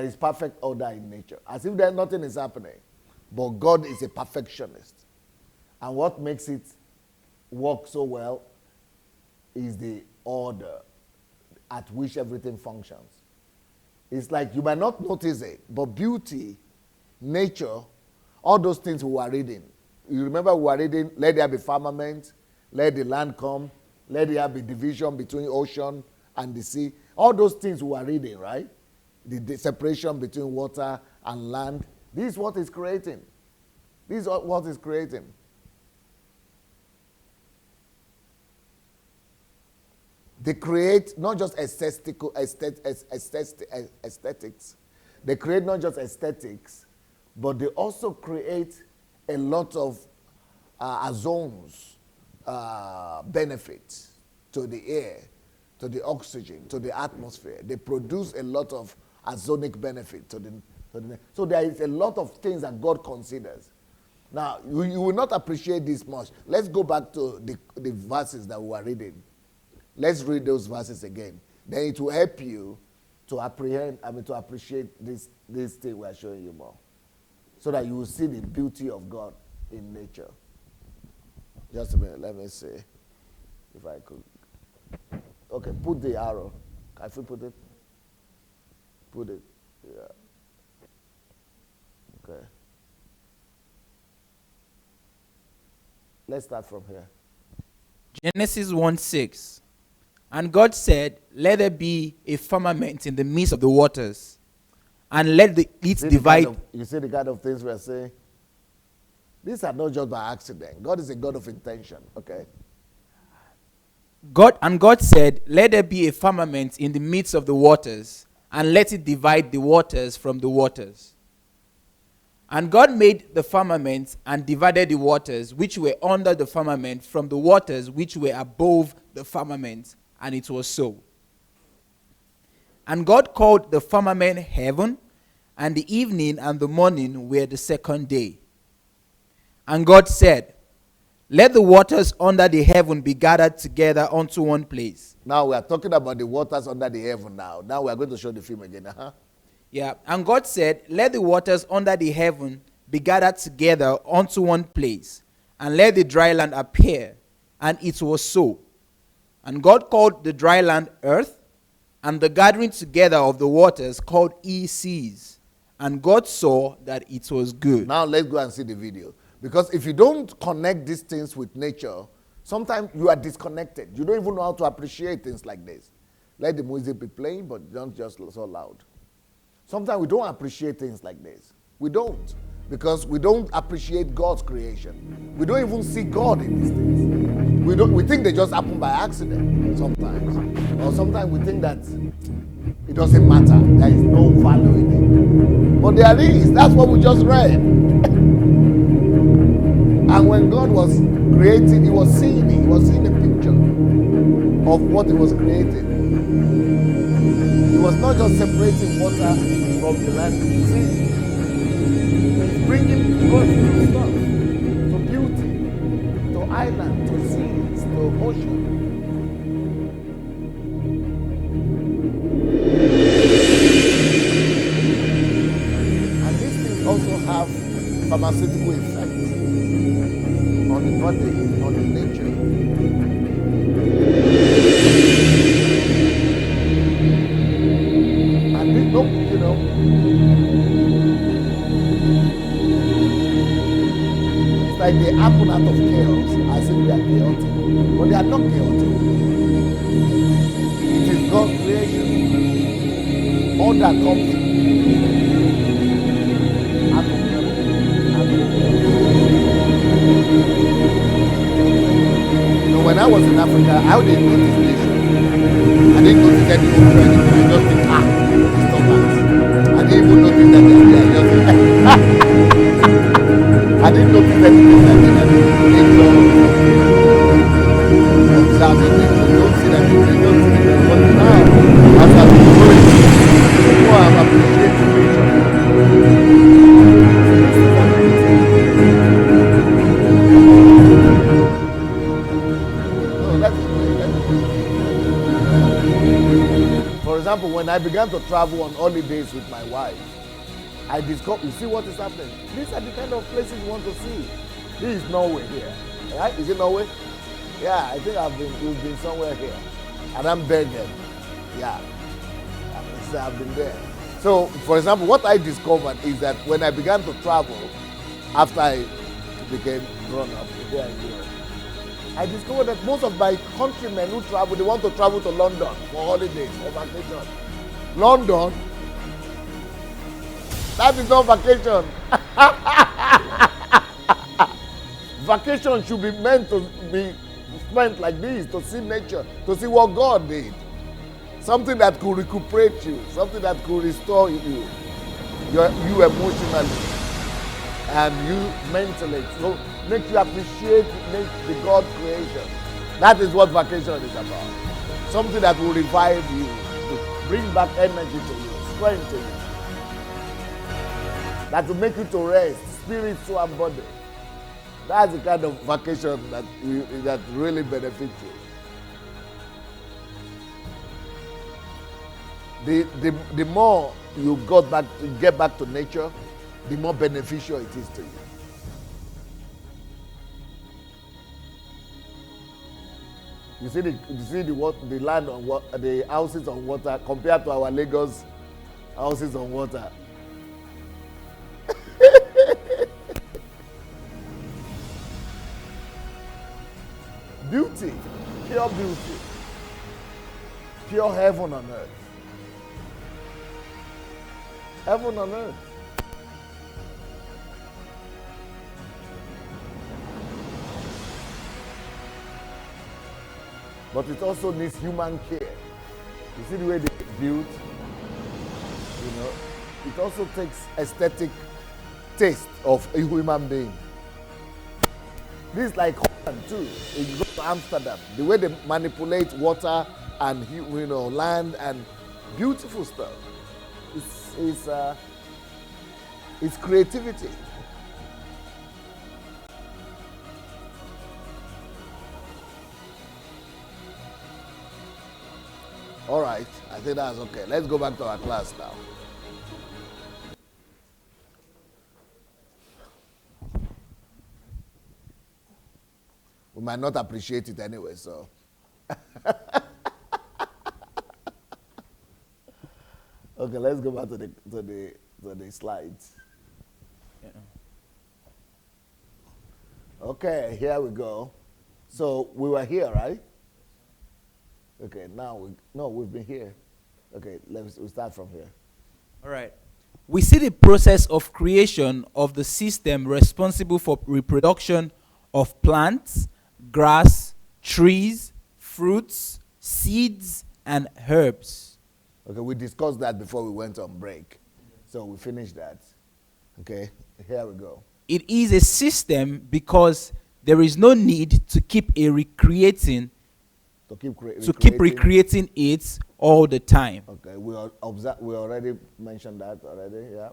is perfect order in nature, as if there nothing is happening. But God is a perfectionist. And what makes it work so well is the order at which everything functions. It's like you might not notice it, but beauty, nature, all those things we were reading. You remember we were reading, let there be firmament, let the land come, let there be division between ocean and the sea. All those things we were reading, right? The separation between water and land. This is what is creating. This is what is creating. They create not just aesthetics. They create not just aesthetics, but they also create a lot of ozones benefits to the air, to the oxygen, to the atmosphere. They produce a lot of ozonic benefit to the so there is a lot of things that God considers. Now, you will not appreciate this much. Let's go back to the verses that we were reading. Let's read those verses again. Then it will help you to appreciate this thing we are showing you more. So that you will see the beauty of God in nature. Just a minute, let me see if I could. Okay, put the arrow. Can you put it? Put it, yeah. Okay. Let's start from here. Genesis 1:6. And God said, let there be a firmament in the midst of the waters, and let it divide. You see the kind of things we are saying? These are not just by accident. God is a God of intention, okay? God said, let there be a firmament in the midst of the waters, and let it divide the waters from the waters. And God made the firmament and divided the waters which were under the firmament from the waters which were above the firmament, and it was so. And God called the firmament heaven, and the evening and the morning were the second day. And God said, let the waters under the heaven be gathered together unto one place. Now we are talking about the waters under the heaven now. Now we are going to show the film again. Yeah. And God said, let the waters under the heaven be gathered together unto one place, and let the dry land appear. And it was so. And God called the dry land earth, and the gathering together of the waters called he seas. And God saw that it was good. Now let's go and see the video. Because if you don't connect these things with nature, sometimes you are disconnected. You don't even know how to appreciate things like this. Let the music be playing, but don't just so loud. Sometimes we don't appreciate things like this. We don't. Because we don't appreciate God's creation. We don't even see God in these things. We think they just happen by accident sometimes. Or sometimes we think that it doesn't matter. There is no value in it. But there is. That's what we just read. And when God was creating, he was seeing it. He was seeing a picture of what he was creating. He was not just separating water from the land. See, he's bringing God to stuff, to beauty, to island, to seas, to ocean. And these things also have pharmaceutical effects on the body, on the nature. And they don't, it's like they happen out of chaos, as if they are chaotic. But they are not chaotic. It is God's creation. All that comes out of when I was in Africa, I didn't notice nation. I didn't notice any culture, anything. I just think, it's not that. I didn't even notice that. I didn't notice anything like that. Nature, observing nature. You don't see that. You don't see that. But now, as I'm growing, more I'm appreciating nature. No, that's for example, when I began to travel on holidays with my wife, I discovered, you see what is happening? These are the kind of places you want to see. This is Norway here, right? Is it Norway? Yeah, I think we've been somewhere here. And I'm Bergen. Yeah, I've been there. So, for example, what I discovered is that when I began to travel, after I became grown up here in Europe, I discovered that most of my countrymen who travel, they want to travel to London for holidays, for vacation. London? That is not vacation. Vacation should be meant to be spent like this, to see nature, to see what God did. Something that could recuperate you, something that could restore you emotionally and you mentally. So make you appreciate the God creation. That is what vacation is about. Something that will revive you, to bring back energy to you, strength to you. That will make you to rest, spirit, soul, and body. That's the kind of vacation that really benefits you. The more you get back to nature, the more beneficial it is to you. You see the land on water, the houses on water compared to our Lagos houses on water. Beauty, pure beauty, pure heaven on earth. Heaven on earth. But it also needs human care. You see the way they build, it also takes aesthetic taste of a human being. This is like Holland too. If you go to Amsterdam, the way they manipulate water and land and beautiful stuff. It's creativity. All right, I think that's okay. Let's go back to our class now. We might not appreciate it anyway, so. Okay, let's go back to the slides. Yeah. Okay, here we go. So we were here, right? Okay, now we've been here. Okay, we'll start from here. All right. We see the process of creation of the system responsible for reproduction of plants, grass, trees, fruits, seeds, and herbs. Okay, we discussed that before we went on break. So we finished that. Okay, here we go. It is a system because there is no need to keep recreating it all the time. Okay, we already mentioned that already, yeah.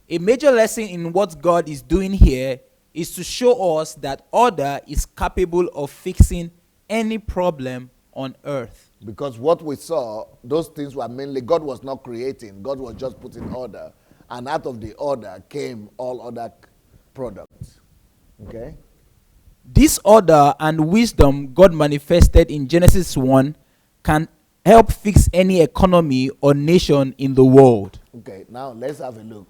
A major lesson in what God is doing here is to show us that order is capable of fixing any problem on earth. Because what we saw, those things were mainly, God was not creating, God was just putting order. And out of the order came all other products. Okay? This order and wisdom God manifested in Genesis 1 can help fix any economy or nation in the world. Okay, now let's have a look.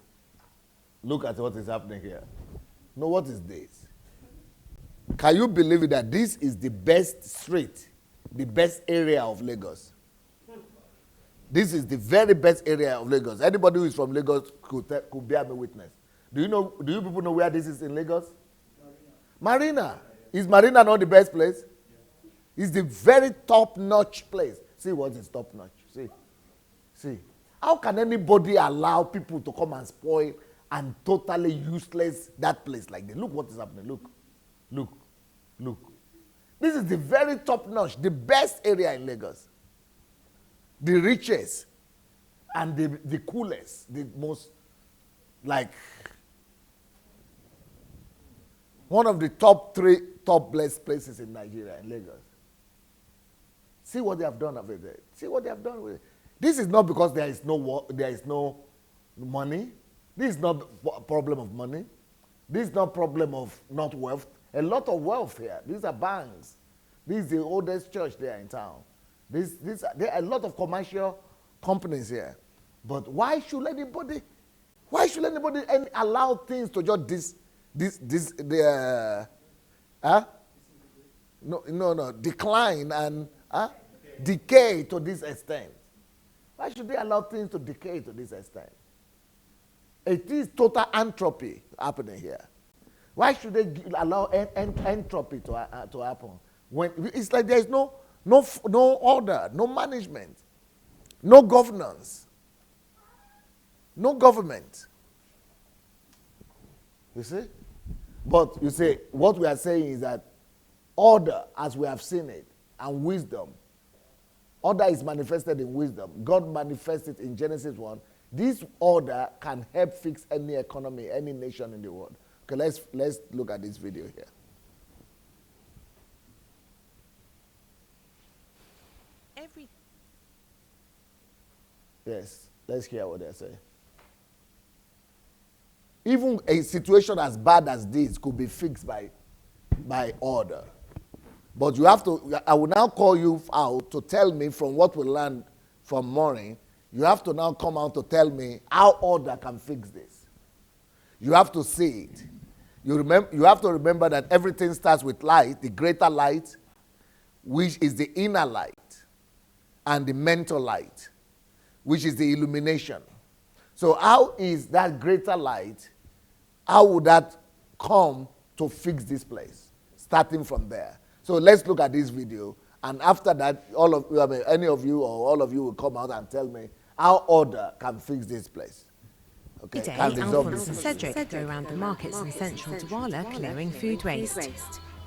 Look at what is happening here. Now, what is this? Can you believe it that this is the best street, the best area of Lagos? This is the very best area of Lagos. Anybody who is from Lagos could bear me witness. Do you people know where this is in Lagos? Marina. Is Marina not the best place? It's the very top-notch place. See what is top-notch. See. How can anybody allow people to come and spoil and totally useless that place like this. Look what is happening. Look. This is the very top notch, the best area in Lagos. The richest and the coolest, the most, like, one of the top 3 top blessed places in Nigeria, in Lagos. See what they have done over there. See what they have done with it. This is not because there is no money. This is not a problem of money. This is not a problem of not wealth. A lot of wealth here. These are banks. This is the oldest church there in town. There are a lot of commercial companies here. But why should anybody allow things to just decline and decay to this extent? Why should they allow things to decay to this extent? It is total entropy happening here. Why should they allow entropy to happen? When it's like there is no order, no management, no governance, no government. You see? But you see, what we are saying is that order, as we have seen it, and wisdom, order is manifested in wisdom. God manifested in Genesis 1. This order can help fix any economy, any nation in the world. Okay, let's look at this video here. Yes, let's hear what they're saying. Even a situation as bad as this could be fixed by order. But you have to, I will now call you out to tell me from what we learned from Maureen. You have to now come out to tell me how order can fix this. You have to see it. You have to remember that everything starts with light, the greater light, which is the inner light, and the mental light, which is the illumination. So how is that greater light, how would that come to fix this place? Starting from there. So let's look at this video, and after that, any of you or all of you will come out and tell me how order can fix this place. Okay, today, Alphonse and Cedric go around the markets in central Douala clearing food waste.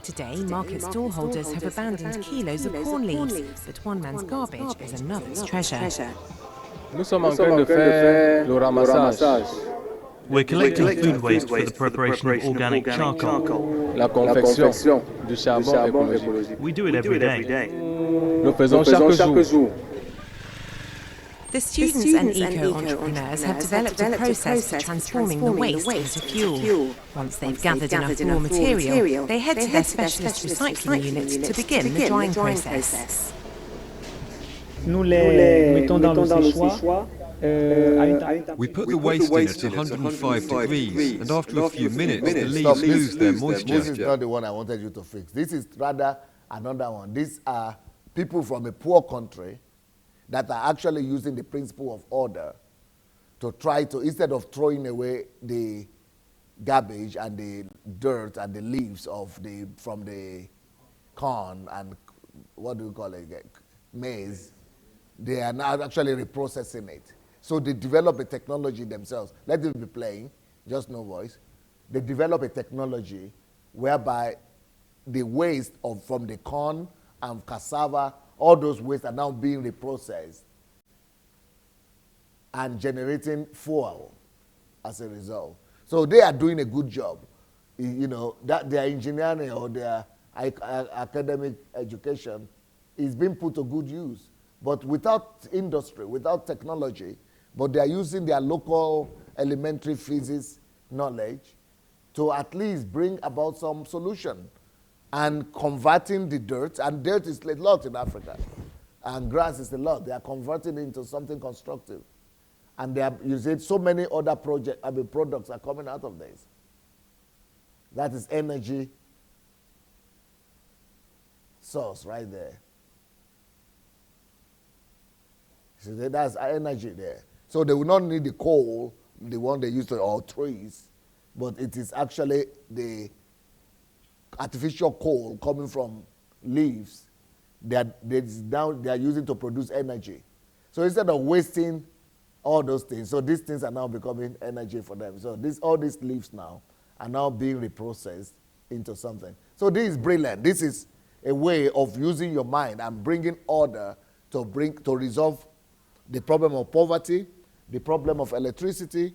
Today, market stallholders have abandoned kilos of corn leaves, but one man's garbage is another's treasure. Nous sommes en train de faire le ramassage. We're collecting food waste for the preparation of organic charcoal. La confection du charbon écologique. We do it every day. Nous faisons chaque jour. The students and eco-entrepreneurs have developed a process for transforming the waste into fuel. Once they've gathered enough raw material, they head to their specialist recycling units to begin the drying process. Nous les mettons dans le séchoir. We put the waste in at 105 degrees, and after a few minutes, the leaves lose their moisture. This is not the one I wanted you to fix. This is rather another one. These are people from a poor country that are actually using the principle of order to try to, instead of throwing away the garbage and the dirt and the leaves from the corn and what do you call it, maize, they are now actually reprocessing it. So they develop a technology themselves. Let them be playing, just no voice. They develop a technology whereby the waste from the corn and cassava, all those wastes are now being reprocessed and generating fuel as a result. So they are doing a good job. You know, that their engineering or their academic education is being put to good use. But without industry, without technology, but they are using their local elementary physics knowledge to at least bring about some solution and converting the dirt, and dirt is a lot in Africa, and grass is a lot. They are converting it into something constructive. And they are using so many other products are coming out of this. That is energy source right there. So that's energy there. So they will not need the coal, the one they use or trees, but it is actually the artificial coal coming from leaves that they are using to produce energy. So instead of wasting all those things. So these things are now becoming energy for them. So all these leaves now are now being reprocessed into something. So this is brilliant. This is a way of using your mind and bringing order to resolve the problem of poverty, the problem of electricity,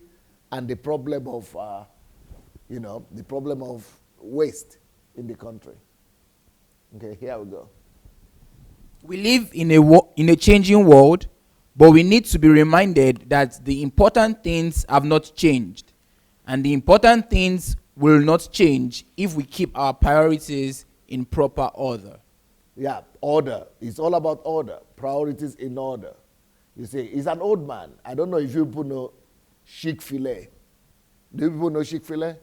and the problem of, the problem of waste in the country. Okay, here we go. We live in a changing world, but we need to be reminded that the important things have not changed. And the important things will not change if we keep our priorities in proper order. Yeah, order. It's all about order. Priorities in order. You see, he's an old man. I don't know if you people know Chick-fil-A. Do you people know Chick-fil-A?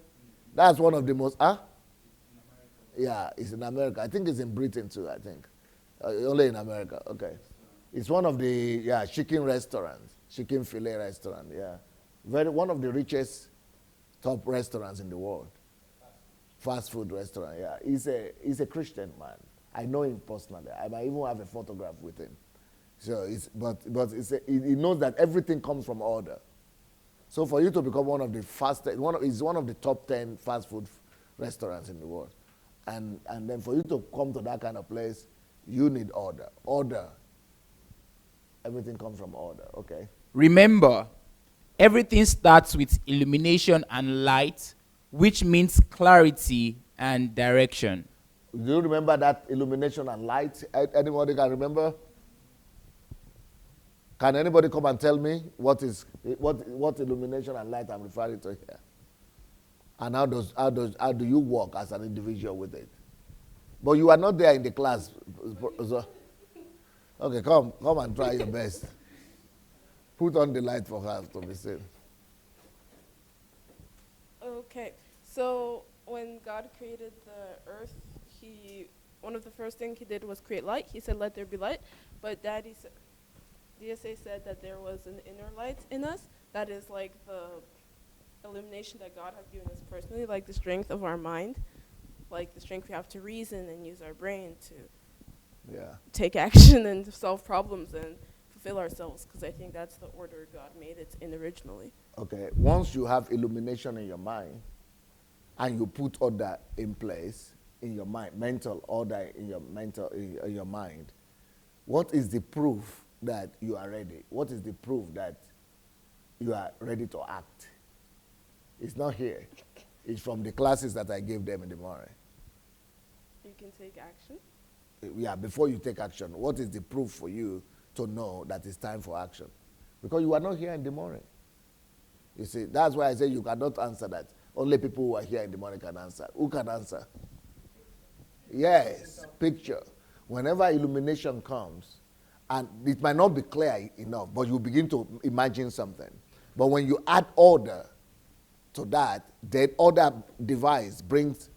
That's one of the most, Yeah, it's in America. I think it's in Britain too, I think. Only in America, okay. It's one of the, chicken restaurants, chicken fillet restaurant, yeah. One of the richest top restaurants in the world. Fast food restaurant, yeah. He's a Christian man. I know him personally. I might even have a photograph with him. So he knows that everything comes from order. So for you to become one of the fastest, he's one of the top 10 fast food restaurants in the world. And then for you to come to that kind of place, you need order. Order. Everything comes from order, okay? Remember, everything starts with illumination and light, which means clarity and direction. Do you remember that illumination and light? Anybody can remember? Can anybody come and tell me what illumination and light I'm referring to here? And how do you work as an individual with it? But you are not there in the class. So, okay, come and try your best. Put on the light for her to be seen. Okay, so when God created the earth, one of the first things he did was create light. He said, "Let there be light." But DSA said that there was an inner light in us that is like the illumination that God has given us personally, like the strength of our mind, like the strength we have to reason and use our brain to take action and solve problems and fulfill ourselves, because I think that's the order God made it in originally. Okay, once you have illumination in your mind and you put order in place in your mind, mental order in your mind, what is the proof that you are ready? What is the proof that you are ready to act? It's not here. It's from the classes that I gave them in the morning. You can take action? Yeah, before you take action, what is the proof for you to know that it's time for action? Because you are not here in the morning. You see, that's why I say you cannot answer that. Only people who are here in the morning can answer. Who can answer? Yes, picture. Whenever illumination comes, and it might not be clear enough, but you begin to imagine something. But when you add order to that, then order device brings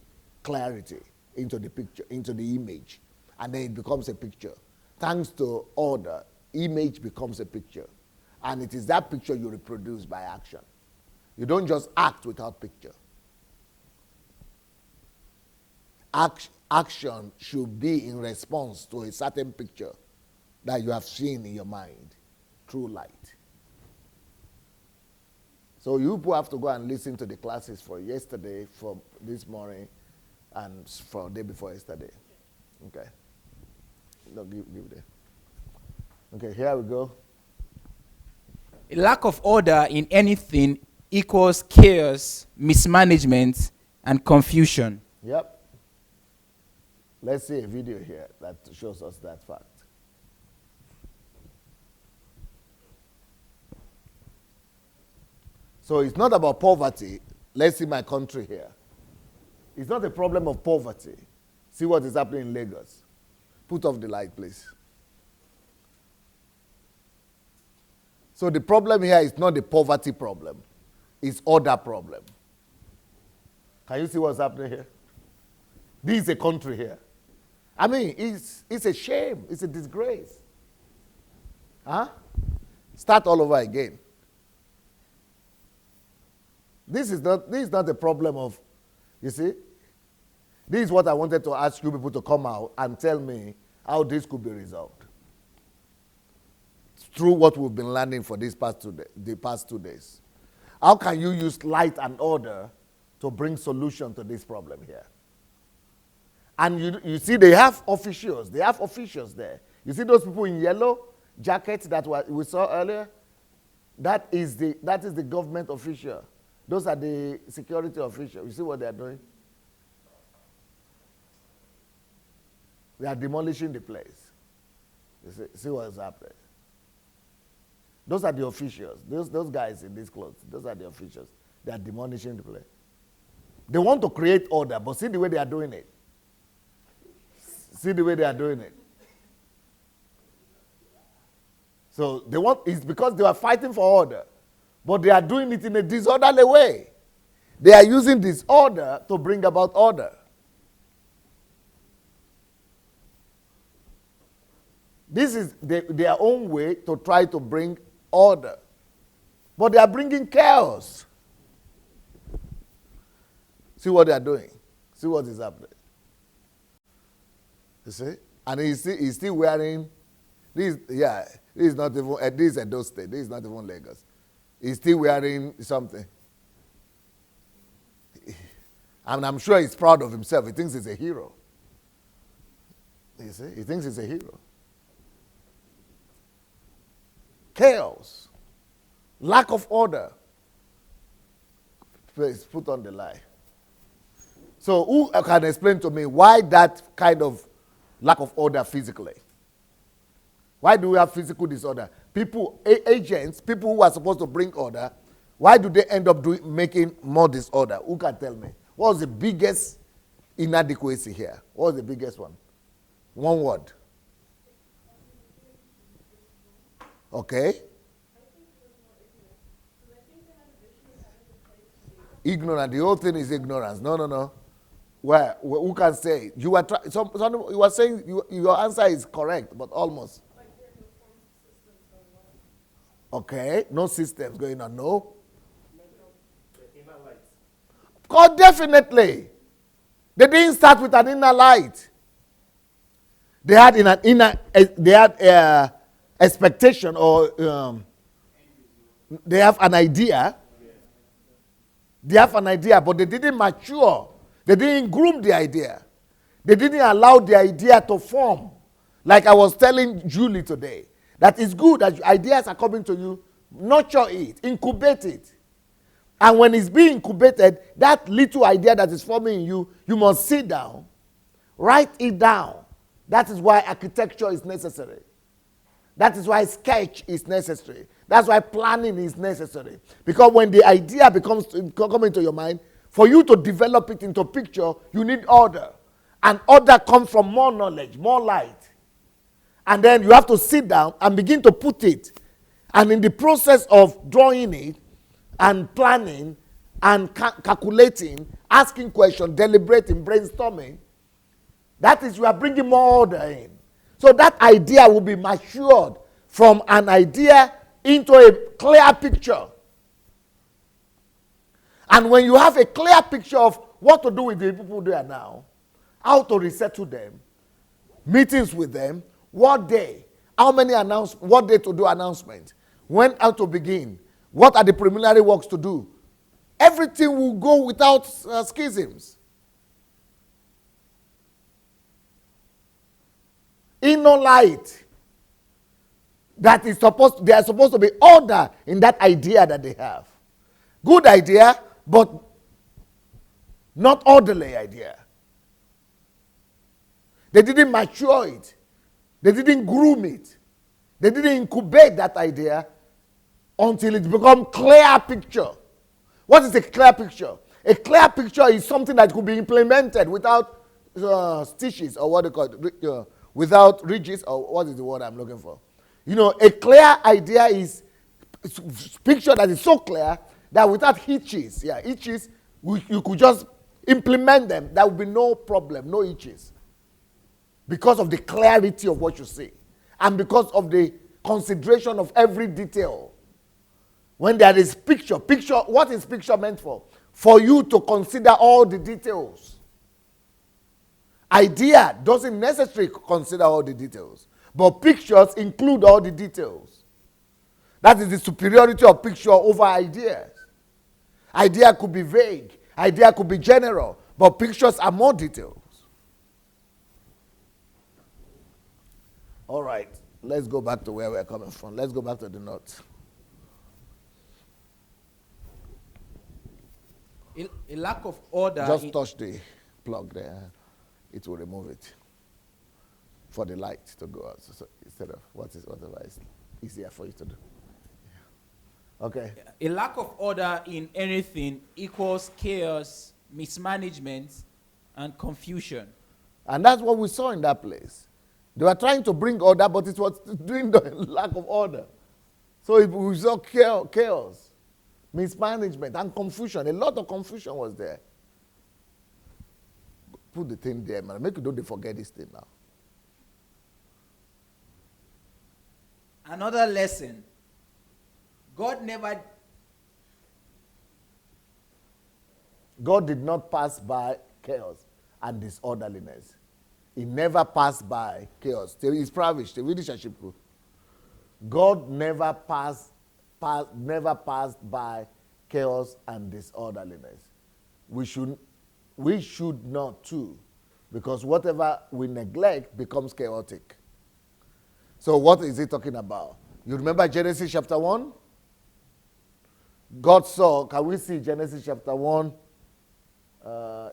clarity into the picture, into the image, and then it becomes a picture. Thanks to order, image becomes a picture. And it is that picture you reproduce by action. You don't just act without picture. Action should be in response to a certain picture that you have seen in your mind through light. So you people have to go and listen to the classes for yesterday, for this morning, and for the day before yesterday. Okay. No, give there. Okay, here we go. A lack of order in anything equals chaos, mismanagement, and confusion. Yep. Let's see a video here that shows us that fact. So it's not about poverty. Let's see my country here. It's not a problem of poverty. See what is happening in Lagos. Put off the light, please. So the problem here is not the poverty problem. It's order problem. Can you see what's happening here? This is a country here. I mean, it's a shame. It's a disgrace. Huh? Start all over again. This is not a problem of, you see, this is what I wanted to ask you people to come out and tell me how this could be resolved. through what we've been learning for the past 2 days. How can you use light and order to bring solution to this problem here? And you see they have officials. They have officials there. You see those people in yellow jackets that we saw earlier? That is the government official. Those are the security officials. You see what they are doing? They are demolishing the place. You see what's happening? Those are the officials. Those guys in these clothes, those are the officials. They are demolishing the place. They want to create order, but see the way they are doing it. See the way they are doing it. So it's because they are fighting for order, but they are doing it in a disorderly way. They are using disorder to bring about order. This is their own way to try to bring order. But they are bringing chaos. See what they are doing. See what is happening. You see? And he's still wearing, this is not even, this is Edo State. This is not even Lagos. He's still wearing something. And I'm sure he's proud of himself. He thinks he's a hero. You see? He thinks he's a hero. Chaos. Lack of order. Please put on the lie. So who can explain to me why that kind of lack of order physically? Why do we have physical disorder? People, agents, people who are supposed to bring order, why do they end up making more disorder? Who can tell me? What was the biggest inadequacy here? What was the biggest one? One word. Okay. Ignorant. The whole thing is ignorance. No. Where? Who can say? You were you were saying your answer is correct, but almost. Okay. No systems going on. No. God, definitely. They didn't start with an inner light. They had expectation, or they have an idea. They have an idea, but they didn't mature. They didn't groom the idea. They didn't allow the idea to form. Like I was telling Julie today, that it's good that ideas are coming to you, nurture it, incubate it. And when it's being incubated, that little idea that is forming in you, you must sit down, write it down. That is why architecture is necessary. That is why sketch is necessary. That's why planning is necessary. Because when the idea comes into your mind, for you to develop it into a picture, you need order. And order comes from more knowledge, more light. And then you have to sit down and begin to put it. And in the process of drawing it and planning and calculating, asking questions, deliberating, brainstorming, that is, you are bringing more order in. So that idea will be matured from an idea into a clear picture. And when you have a clear picture of what to do with the people there now, how to resettle them, meetings with them, what day, what day to do announcement, when how to begin, what are the preliminary works to do, everything will go without schisms. Inner light. There is supposed to be order in that idea that they have. Good idea, but not orderly idea. They didn't mature it. They didn't groom it. They didn't incubate that idea until it becomes clear picture. What is a clear picture? A clear picture is something that could be implemented without stitches, or what they call it, without ridges, or what is the word I'm looking for? You know, a clear idea is a picture that is so clear that without hitches, you could just implement them. There will be no problem, no hitches. Because of the clarity of what you see. And because of the consideration of every detail. When there is picture, what is picture meant for? For you to consider all the details. Idea doesn't necessarily consider all the details, but pictures include all the details. That is the superiority of picture over ideas. Idea could be vague. Idea could be general. But pictures are more detailed. All right. Let's go back to where we're coming from. Let's go back to the notes. A lack of order. Just touch the plug there. It will remove it for the light to go out. So instead of whatever is easier for you to do. Yeah. Okay. A lack of order in anything equals chaos, mismanagement, and confusion. And that's what we saw in that place. They were trying to bring order, but it was doing the lack of order. So we saw chaos, mismanagement, and confusion. A lot of confusion was there. Put the thing there, man. Make you don't forget this thing now. Another lesson. God did not pass by chaos and disorderliness. He never passed by chaos. It's pravish. The leadership. God never passed by chaos and disorderliness. We should not too, because whatever we neglect becomes chaotic. So what is he talking about? You remember Genesis chapter 1? God saw, can we see Genesis chapter 1?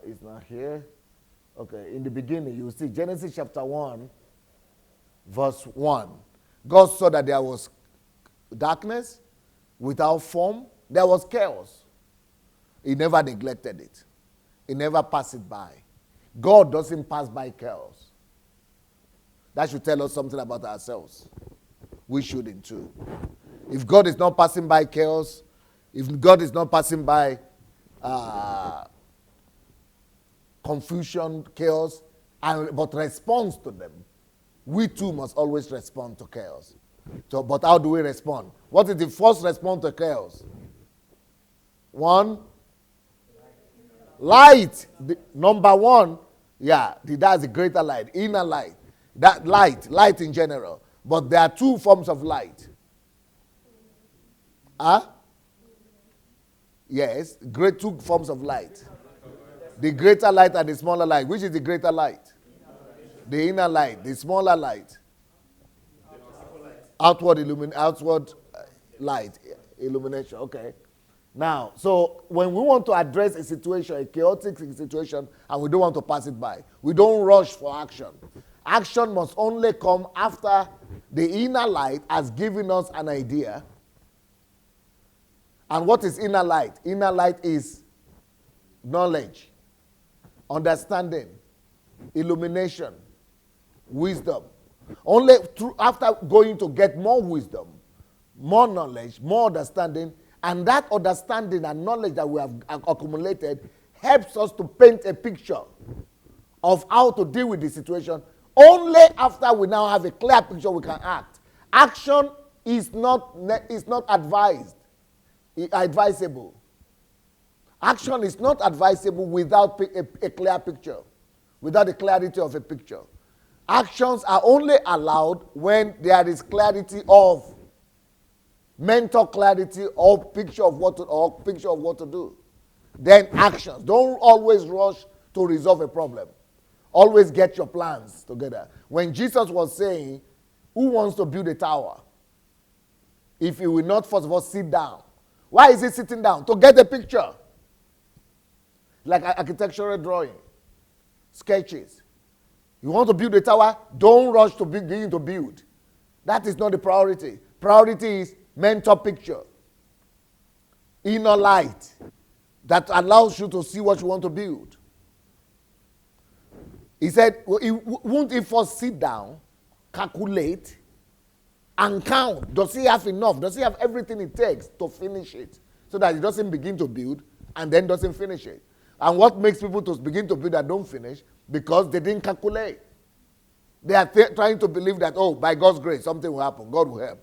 It's not here. Okay, in the beginning, you see Genesis chapter 1, verse 1. God saw that there was darkness without form. There was chaos. He never neglected it. He never passed it by. God doesn't pass by chaos. That should tell us something about ourselves. We shouldn't too. If God is not passing by chaos, if God is not passing by confusion, chaos, but responds to them, we too must always respond to chaos. So, but how do we respond? What is the first response to chaos? One, light. Number one, that's a greater light, inner light. That light in general. But there are two forms of light. Yes, two forms of light. The greater light and the smaller light. Which is the greater light? The inner light. The smaller light. Outward light. Illumination. Okay. Now, so when we want to address a situation, a chaotic situation, and we don't want to pass it by, we don't rush for action. Action must only come after the inner light has given us an idea. And what is inner light? Inner light is knowledge, understanding, illumination, wisdom. Only after going to get more wisdom, more knowledge, more understanding, and that understanding and knowledge that we have accumulated helps us to paint a picture of how to deal with the situation. Only after we now have a clear picture we can act. Action is not advisable. Action is not advisable without a clear picture, without the clarity of a picture. Actions are only allowed when there is clarity of mental clarity or picture of what to do. Then actions. Don't always rush to resolve a problem. Always get your plans together. When Jesus was saying, who wants to build a tower? If he will not first of all sit down. Why is he sitting down? To get a picture. Like architectural drawing. Sketches. You want to build a tower? Don't rush to begin to build. That is not the priority. Priority is mental picture. Inner light. That allows you to see what you want to build. He said, won't he first sit down, calculate, and count? Does he have enough? Does he have everything it takes to finish it? So that he doesn't begin to build and then doesn't finish it. And what makes people to begin to build and don't finish? Because they didn't calculate. They are trying to believe that, by God's grace, something will happen. God will help.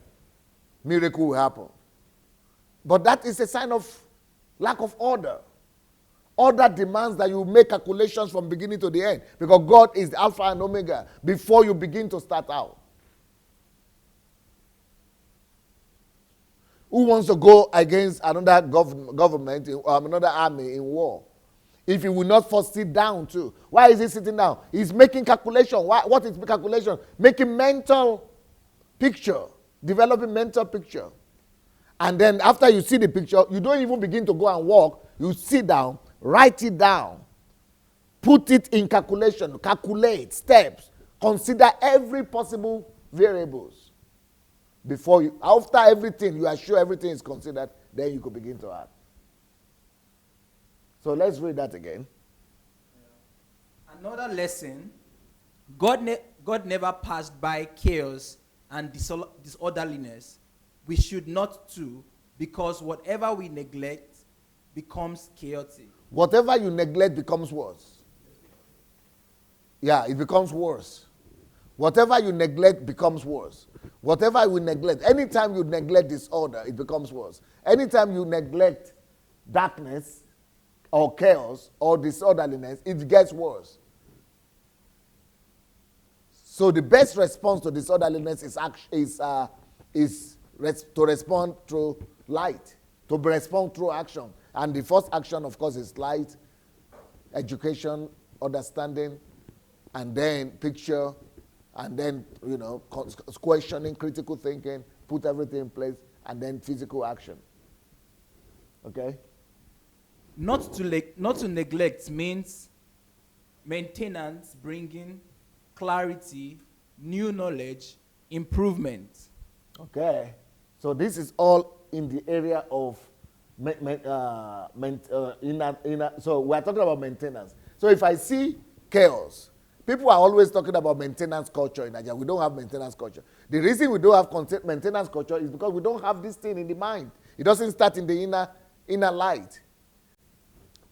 Miracle will happen. But that is a sign of lack of order. Order demands that you make calculations from beginning to the end. Because God is the Alpha and Omega before you begin to start out. Who wants to go against another government, another army in war? If he will not first sit down too. Why is he sitting down? He's making calculation. What is calculation? Making mental picture, developing mental picture. And then after you see the picture, you don't even begin to go and walk. You sit down, write it down, put it in calculation, calculate steps, consider every possible variables. Before you, after everything, you are sure everything is considered, then you could begin to act. So let's read that again. Another lesson, God never passed by chaos and disorderliness. We should not too, because whatever we neglect becomes chaotic. Whatever you neglect becomes worse. Yeah, it becomes worse. Whatever you neglect becomes worse. Whatever you neglect, anytime you neglect disorder, it becomes worse. Anytime you neglect darkness or chaos or disorderliness, it gets worse. So the best response to disorderliness is to respond through light, to respond through action. And the first action, of course, is light, education, understanding, and then picture, and then, questioning, critical thinking, put everything in place, and then physical action. Okay? Not to neglect means maintenance, bringing clarity, new knowledge, improvement. Okay. So this is all in the area of so we're talking about maintenance. So if I see chaos, people are always talking about maintenance culture in Nigeria. We don't have maintenance culture. The reason we don't have maintenance culture is because we don't have this thing in the mind. It doesn't start in the inner light.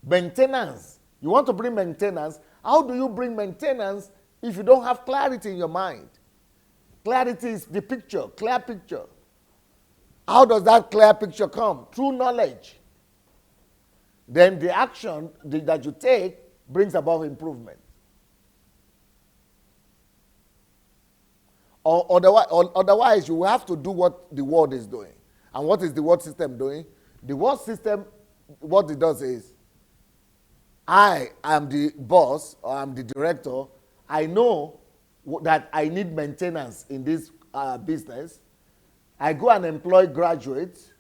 Maintenance. You want to bring maintenance. How do you bring maintenance if you don't have clarity in your mind? Clarity is the picture, clear picture. How does that clear picture come? Through knowledge. Then the action that you take brings about improvement. Or otherwise, you will have to do what the world is doing. And what is the world system doing? The world system, what it does is, I am the boss, or I'm the director. I know that I need maintenance in this business. I go and employ graduates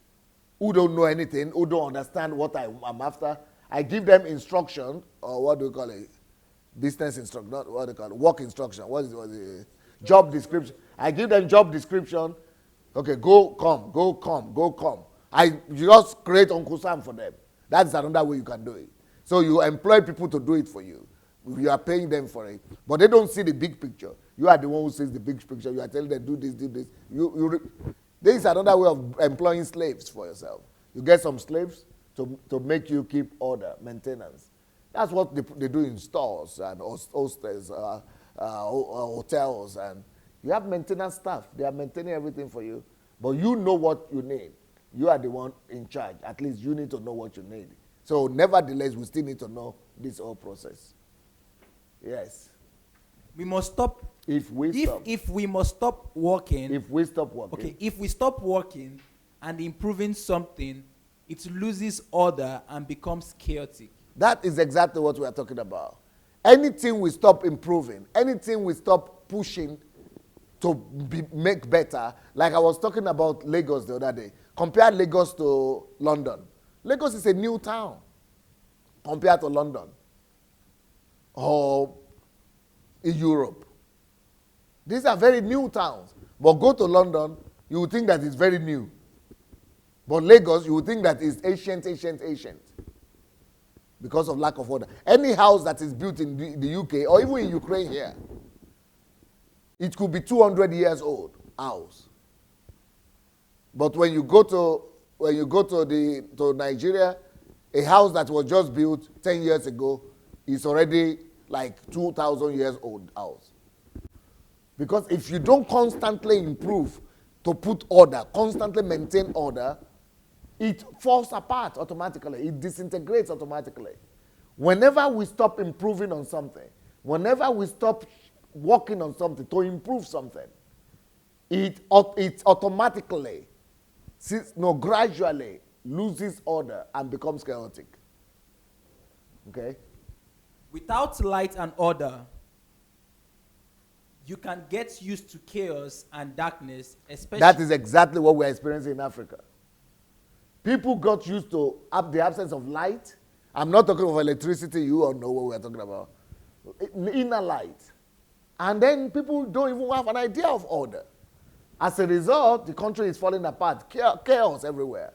who don't know anything, who don't understand what I'm after. I give them instruction, or what do you call it? Business instruction, not what do you call it? Work instruction. What is it? Job description. I give them job description. Okay, go, come. I just create Uncle Sam for them. That's another way you can do it. So you employ people to do it for you. You are paying them for it. But they don't see the big picture. You are the one who sees the big picture. You are telling them, do this, do this. This is another way of employing slaves for yourself. You get some slaves to make you keep order, maintenance. That's what they do in stores and hostels, hotels. And you have maintenance staff. They are maintaining everything for you. But you know what you need. You are the one in charge. At least you need to know what you need. So nevertheless, we still need to know this whole process. Yes. We must stop. If we must stop working. If we stop working. Okay, if we stop working and improving something, it loses order and becomes chaotic. That is exactly what we are talking about. Anything we stop improving, anything we stop pushing to make better, like I was talking about Lagos the other day. Compare Lagos to London. Lagos is a new town compared to London or in Europe. These are very new towns. But go to London, you would think that it's very new. But Lagos, you would think that it's ancient. Because of lack of order. Any house that is built in the UK or even in Ukraine here, it could be 200 years old house. But when you go to Nigeria, a house that was just built 10 years ago is already like 2,000 years old house. Because if you don't constantly improve to put order, constantly maintain order, it falls apart automatically. It disintegrates automatically. Whenever we stop improving on something, whenever we stop working on something to improve something, it automatically gradually loses order and becomes chaotic. Okay? Without light and order, you can get used to chaos and darkness, especially. That is exactly what we're experiencing in Africa. People got used to the absence of light. I'm not talking of electricity. You all know what we're talking about. Inner light. And then people don't even have an idea of order. As a result, the country is falling apart. Chaos everywhere.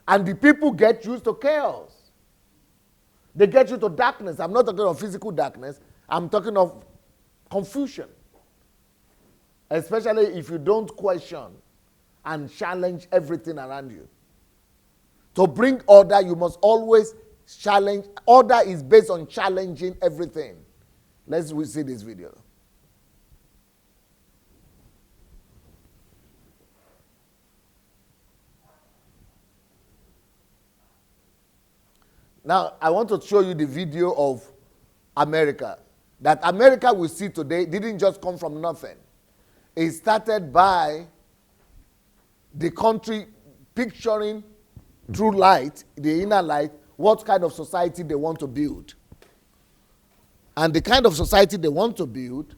And the people get used to chaos. They get used to darkness. I'm not talking of physical darkness. I'm talking of confusion. Especially if you don't question and challenge everything around you. To bring order, you must always challenge. Order is based on challenging everything. Let's see this video. Now, I want to show you the video of America. That America we see today didn't just come from nothing. It started by the country picturing through light, the inner light, what kind of society they want to build. And the kind of society they want to build,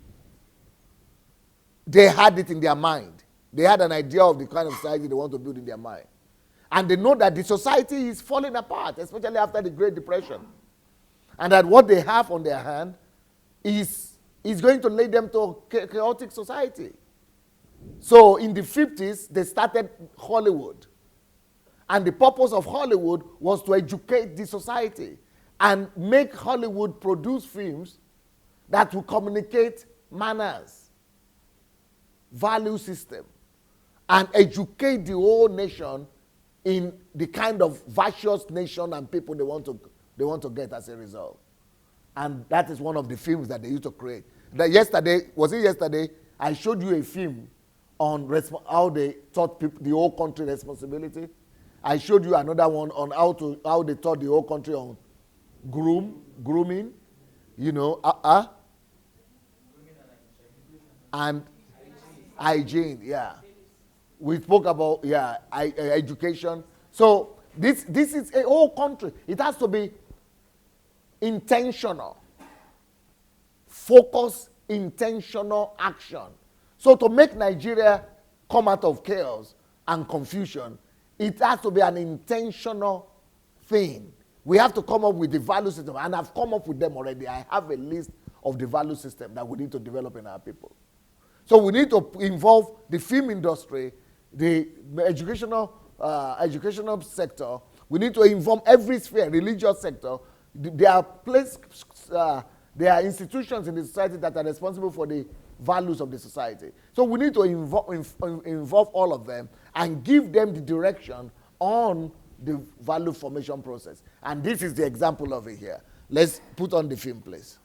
they had it in their mind. They had an idea of the kind of society they want to build in their mind. And they know that the society is falling apart, especially after the Great Depression. And that what they have on their hand is going to lead them to a chaotic society. So in the 50s, they started Hollywood. And the purpose of Hollywood was to educate the society and make Hollywood produce films that will communicate manners, value system, and educate the whole nation in the kind of virtuous nation and people they want to get as a result. And that is one of the films that they used to create. Yesterday, I showed you a film on how they taught people, the whole country responsibility. I showed you another one on how they taught the whole country on grooming, and hygiene, yeah. We spoke about, education. So this is a whole country. It has to be intentional. Focus, intentional action. So to make Nigeria come out of chaos and confusion, it has to be an intentional thing. We have to come up with the value system, and I've come up with them already. I have a list of the value system that we need to develop in our people. So we need to involve the film industry, the educational sector. We need to involve every sphere, religious sector. There are institutions in the society that are responsible for the values of the society. So we need to involve all of them and give them the direction on the value formation process. And this is the example of it here. Let's put on the film, please.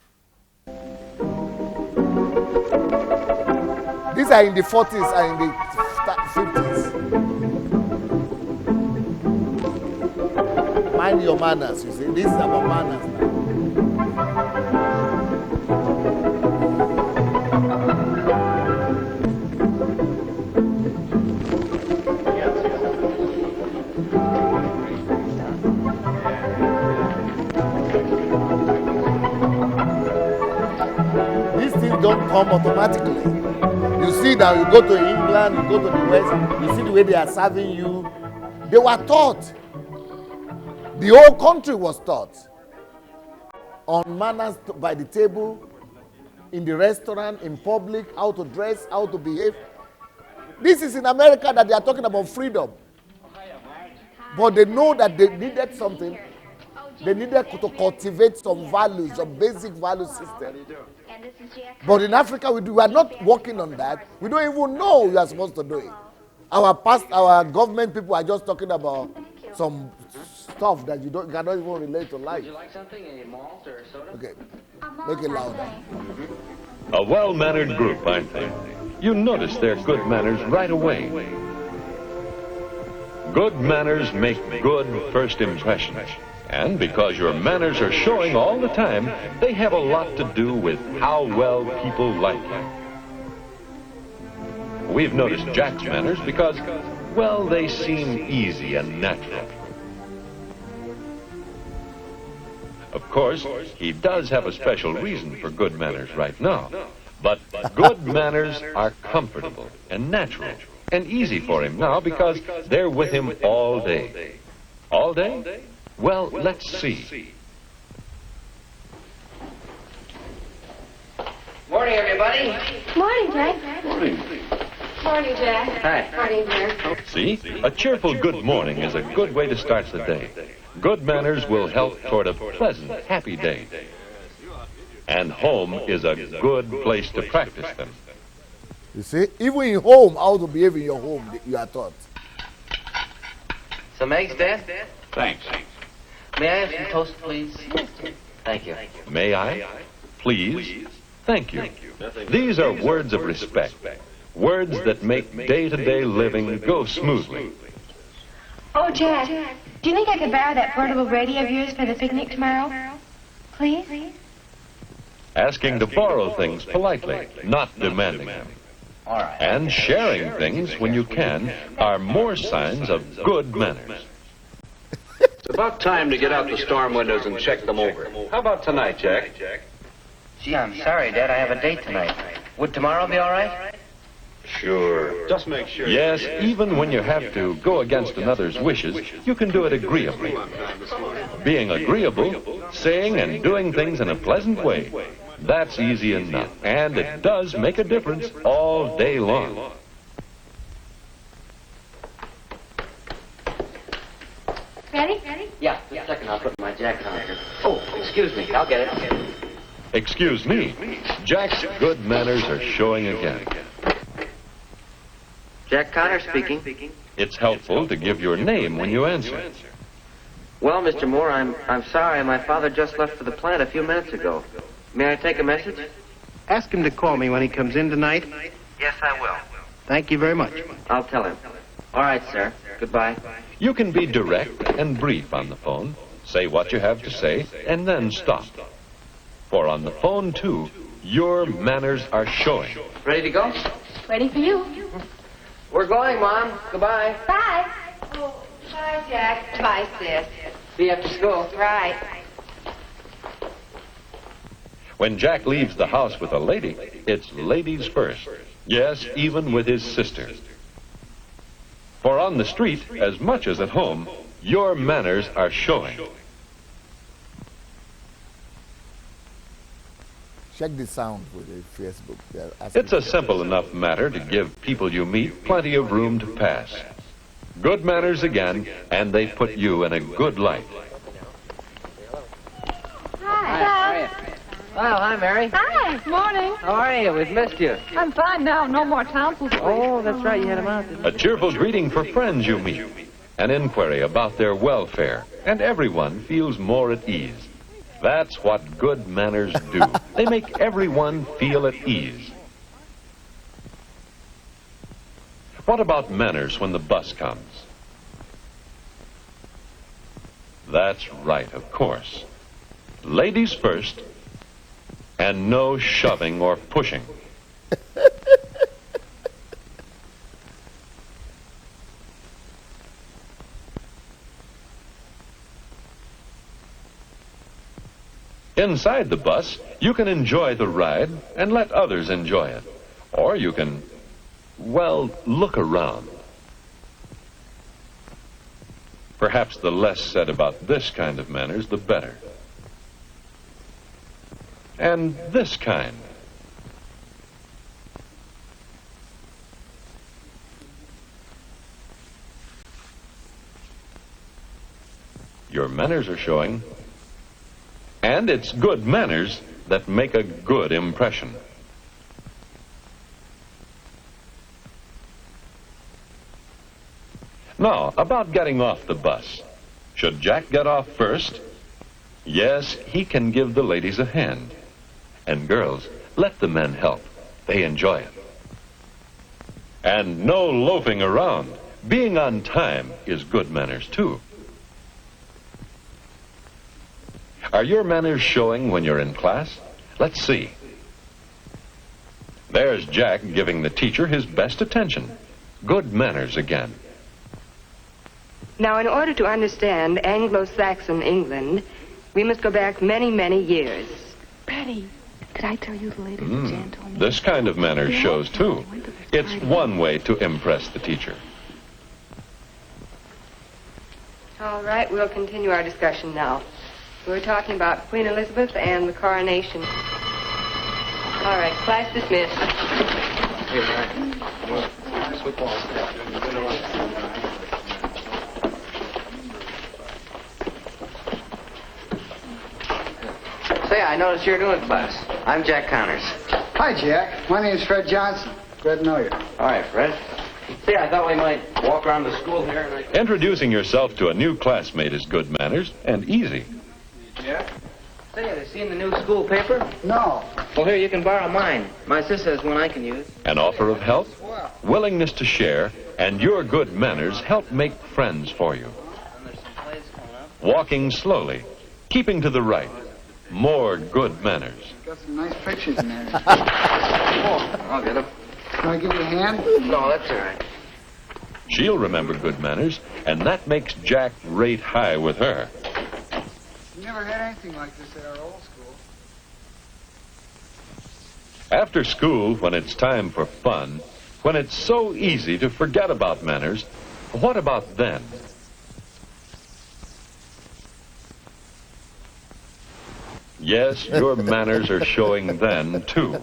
These are in the 40s and in the 50s. Mind your manners, you see. This is about manners now. These things don't come automatically. You see that you go to England, you go to the West, you see the way they are serving you. They were taught. The whole country was taught on manners by the table, in the restaurant, in public, how to dress, how to behave. This is in America that they are talking about freedom. But they know that they needed something. They needed to cultivate some values, some basic value system. But in Africa, we are not working on that. We don't even know we are supposed to do it. Our government people are just talking about some stuff that cannot even relate to life. Would you like something, a malt or soda? Okay, make it louder. A well-mannered group, aren't they? You notice their good manners right away. Good manners make good first impressions. And because your manners are showing all the time, they have a lot to do with how well people like you. We've noticed Jack's manners because well, they seem easy and natural. Of course, he does have a special reason for good manners right now. But good manners are comfortable and natural and easy for him now because they're with him all day. All day? Well, let's see. Morning, everybody. Morning, Jack. Morning. Morning, Jack. Hi. Morning, dear. See, a cheerful good morning is a good way to start the day. Good manners will help toward a pleasant, happy day. And home is a good place to practice them. You see, even in home, how to behave in your home, you are taught. Some eggs, Dad? Thanks. May I have some toast, please? Thank you. May I? Please? Thank you. These are words of respect. Words that make day-to-day living go smoothly. Oh, Jack, do you think I could borrow that portable radio of yours for the picnic tomorrow? Please? Asking to borrow things politely, not demanding them. All right. And sharing things when you can are more signs of good manners. It's about time to get out the storm windows and check them over. How about tonight, Jack? Gee, I'm sorry, Dad. I have a date tonight. Would tomorrow be all right? Sure. Just make sure. Yes, even when you have to go against another's wishes, you can do it agreeably. Being agreeable, saying and doing things in a pleasant way, that's easy enough. And it does make a difference all day long. Ready? Yeah, just a second. I'll put my jack on here. Oh, excuse me. I'll get it. Excuse me, Jack's good manners are showing again. Jack Connor speaking. It's helpful to give your name when you answer. Well, Mr. Moore, I'm sorry. My father just left for the plant a few minutes ago. May I take a message? Ask him to call me when he comes in tonight. Yes, I will. Thank you very much. I'll tell him. All right, sir. Goodbye. You can be direct and brief on the phone. Say what you have to say, and then stop. For on the phone, too, your manners are showing. Ready to go? Ready for you. We're going, Mom. Goodbye. Bye. Oh, bye, Jack. Bye, sis. See you after school. Right. When Jack leaves the house with a lady, it's ladies first. Yes, even with his sister. For on the street, as much as at home, your manners are showing. Check the sound with the Facebook. It's a simple enough matter to give people you meet plenty of room to pass. Good manners again, and they put you in a good light. Hi. Well, hi, Mary. Hi. Morning. How are you? We've missed you. I'm fine now. No more tonsils. Oh, that's right. You had them out, didn't you? A cheerful greeting for friends you meet. An inquiry about their welfare, and everyone feels more at ease. That's what good manners do. They make everyone feel at ease. What about manners when the bus comes? That's right, of course. Ladies first, and no shoving or pushing. Inside the bus, you can enjoy the ride and let others enjoy it. Or you can, well, look around. Perhaps the less said about this kind of manners, the better. And this kind. Your manners are showing. And it's good manners that make a good impression. Now, about getting off the bus. Should Jack get off first? Yes, he can give the ladies a hand. And girls, let the men help. They enjoy it. And no loafing around. Being on time is good manners, too. Are your manners showing when you're in class? Let's see. There's Jack giving the teacher his best attention. Good manners again. Now, in order to understand Anglo-Saxon England, we must go back many, many years. Betty, did I tell you the lady that Jan told me? This kind of manners shows, too. It's one way to impress the teacher. All right, we'll continue our discussion now. We're talking about Queen Elizabeth and the coronation. All right, class dismissed. Say, I noticed you're new in class. I'm Jack Connors. Hi, Jack. My name's Fred Johnson. Glad to know you. All right, Fred. See, I thought we might walk around the school here and Introducing yourself to a new classmate is good manners and easy. Yeah? Say, have you seen the new school paper? No. Well, here, you can borrow mine. My sister has one I can use. An offer of help, willingness to share, and your good manners help make friends for you. Walking slowly, keeping to the right. More good manners. Got some nice pictures in there. I'll get them. Can I give you a hand? No, that's all right. She'll remember good manners, and that makes Jack rate high with her. We never had anything like this at our old school. After school, when it's time for fun, when it's so easy to forget about manners, what about then? Yes, your manners are showing then, too.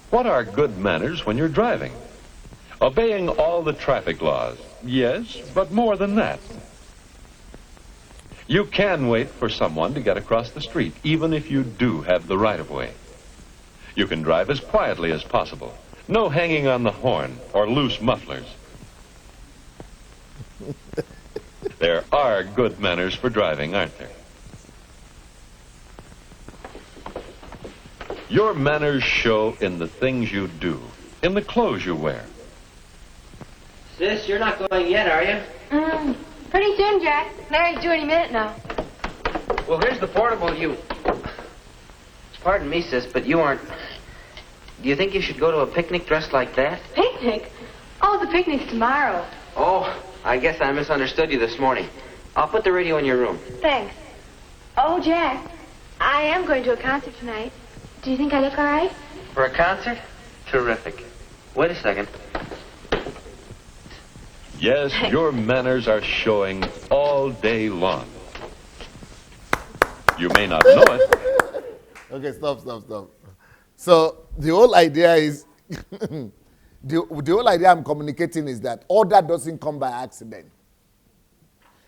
What are good manners when you're driving? Obeying all the traffic laws, yes, but more than that. You can wait for someone to get across the street, even if you do have the right-of-way. You can drive as quietly as possible. No hanging on the horn or loose mufflers. There are good manners for driving, aren't there? Your manners show in the things you do, in the clothes you wear. Sis, you're not going yet, are you? Pretty soon, Jack. Mary's due any minute now. Well, here's the portable you... Pardon me, sis, but you aren't... Do you think you should go to a picnic dressed like that? Picnic? Oh, the picnic's tomorrow. Oh, I guess I misunderstood you this morning. I'll put the radio in your room. Thanks. Oh, Jack, I am going to a concert tonight. Do you think I look all right? For a concert? Terrific. Wait a second. Yes, your manners are showing all day long. You may not know it. Okay, stop. So the whole idea is, the whole idea I'm communicating is that order doesn't come by accident.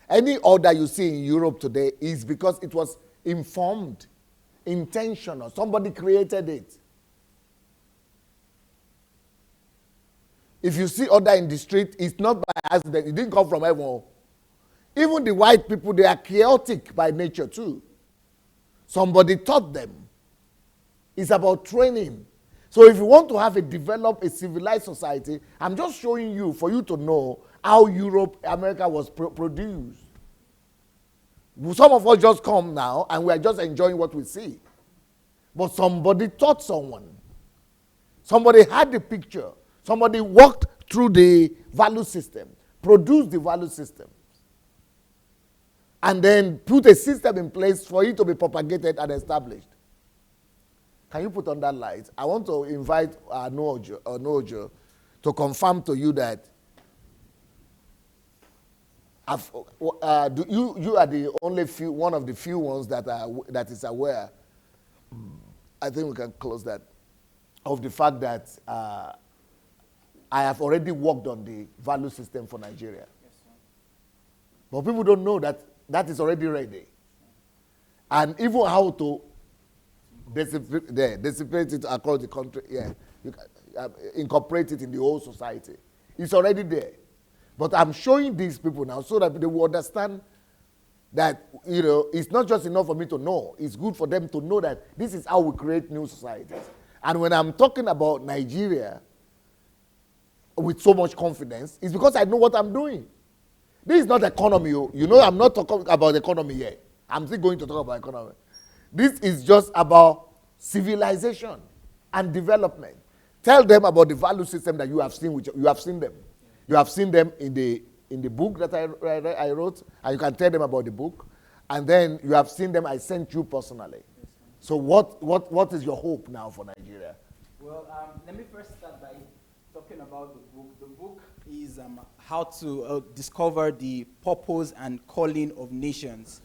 Any order you see in Europe today is because it was informed, intentional. Somebody created it. If you see order in the street, it's not by accident. It didn't come from heaven. Even the white people, they are chaotic by nature too. Somebody taught them. It's about training. So if you want to have a civilized society, I'm just showing you, for you to know how America was produced. Some of us just come now and we are just enjoying what we see. But somebody taught someone. Somebody had the picture. Somebody walked through the value system, produced the value system, and then put a system in place for it to be propagated and established. Can you put on that light? I want to invite Nojo to confirm to you that you are the only one of the few ones that is aware. I think we can close that, of the fact that I have already worked on the value system for Nigeria. Yes, but people don't know that that is already ready. And even how to dissipate it across the country, you can, incorporate it in the whole society. It's already there. But I'm showing these people now so that they will understand that, it's not just enough for me to know. It's good for them to know that this is how we create new societies. And when I'm talking about Nigeria with so much confidence, it's because I know what I'm doing. This is not economy. I'm not talking about economy yet. I'm still going to talk about economy. This is just about civilization and development. Tell them about the value system that you have seen. You have seen them. You have seen them in the book that I wrote, and you can tell them about the book. And then you have seen them. I sent you personally. So what is your hope now for Nigeria? Well, let me first start by talking about the book. The book is how to discover the purpose and calling of nations.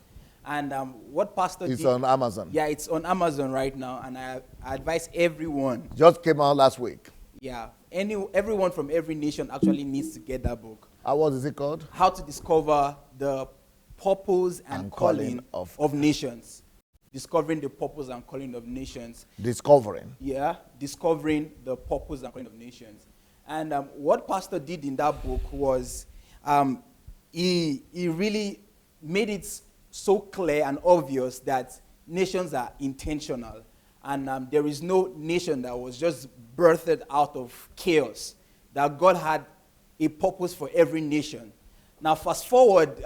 And what Pastor It's did, on Amazon. Yeah, it's on Amazon right now, and I advise everyone. Just came out last week. Yeah, everyone from every nation actually needs to get that book. What is it called? How to discover the purpose and calling of nations. Discovering the purpose and calling of nations. Discovering. Yeah, discovering the purpose and calling of nations. And what Pastor did in that book was he really made it so clear and obvious that nations are intentional. And there is no nation that was just birthed out of chaos. That God had a purpose for every nation. Now, fast forward,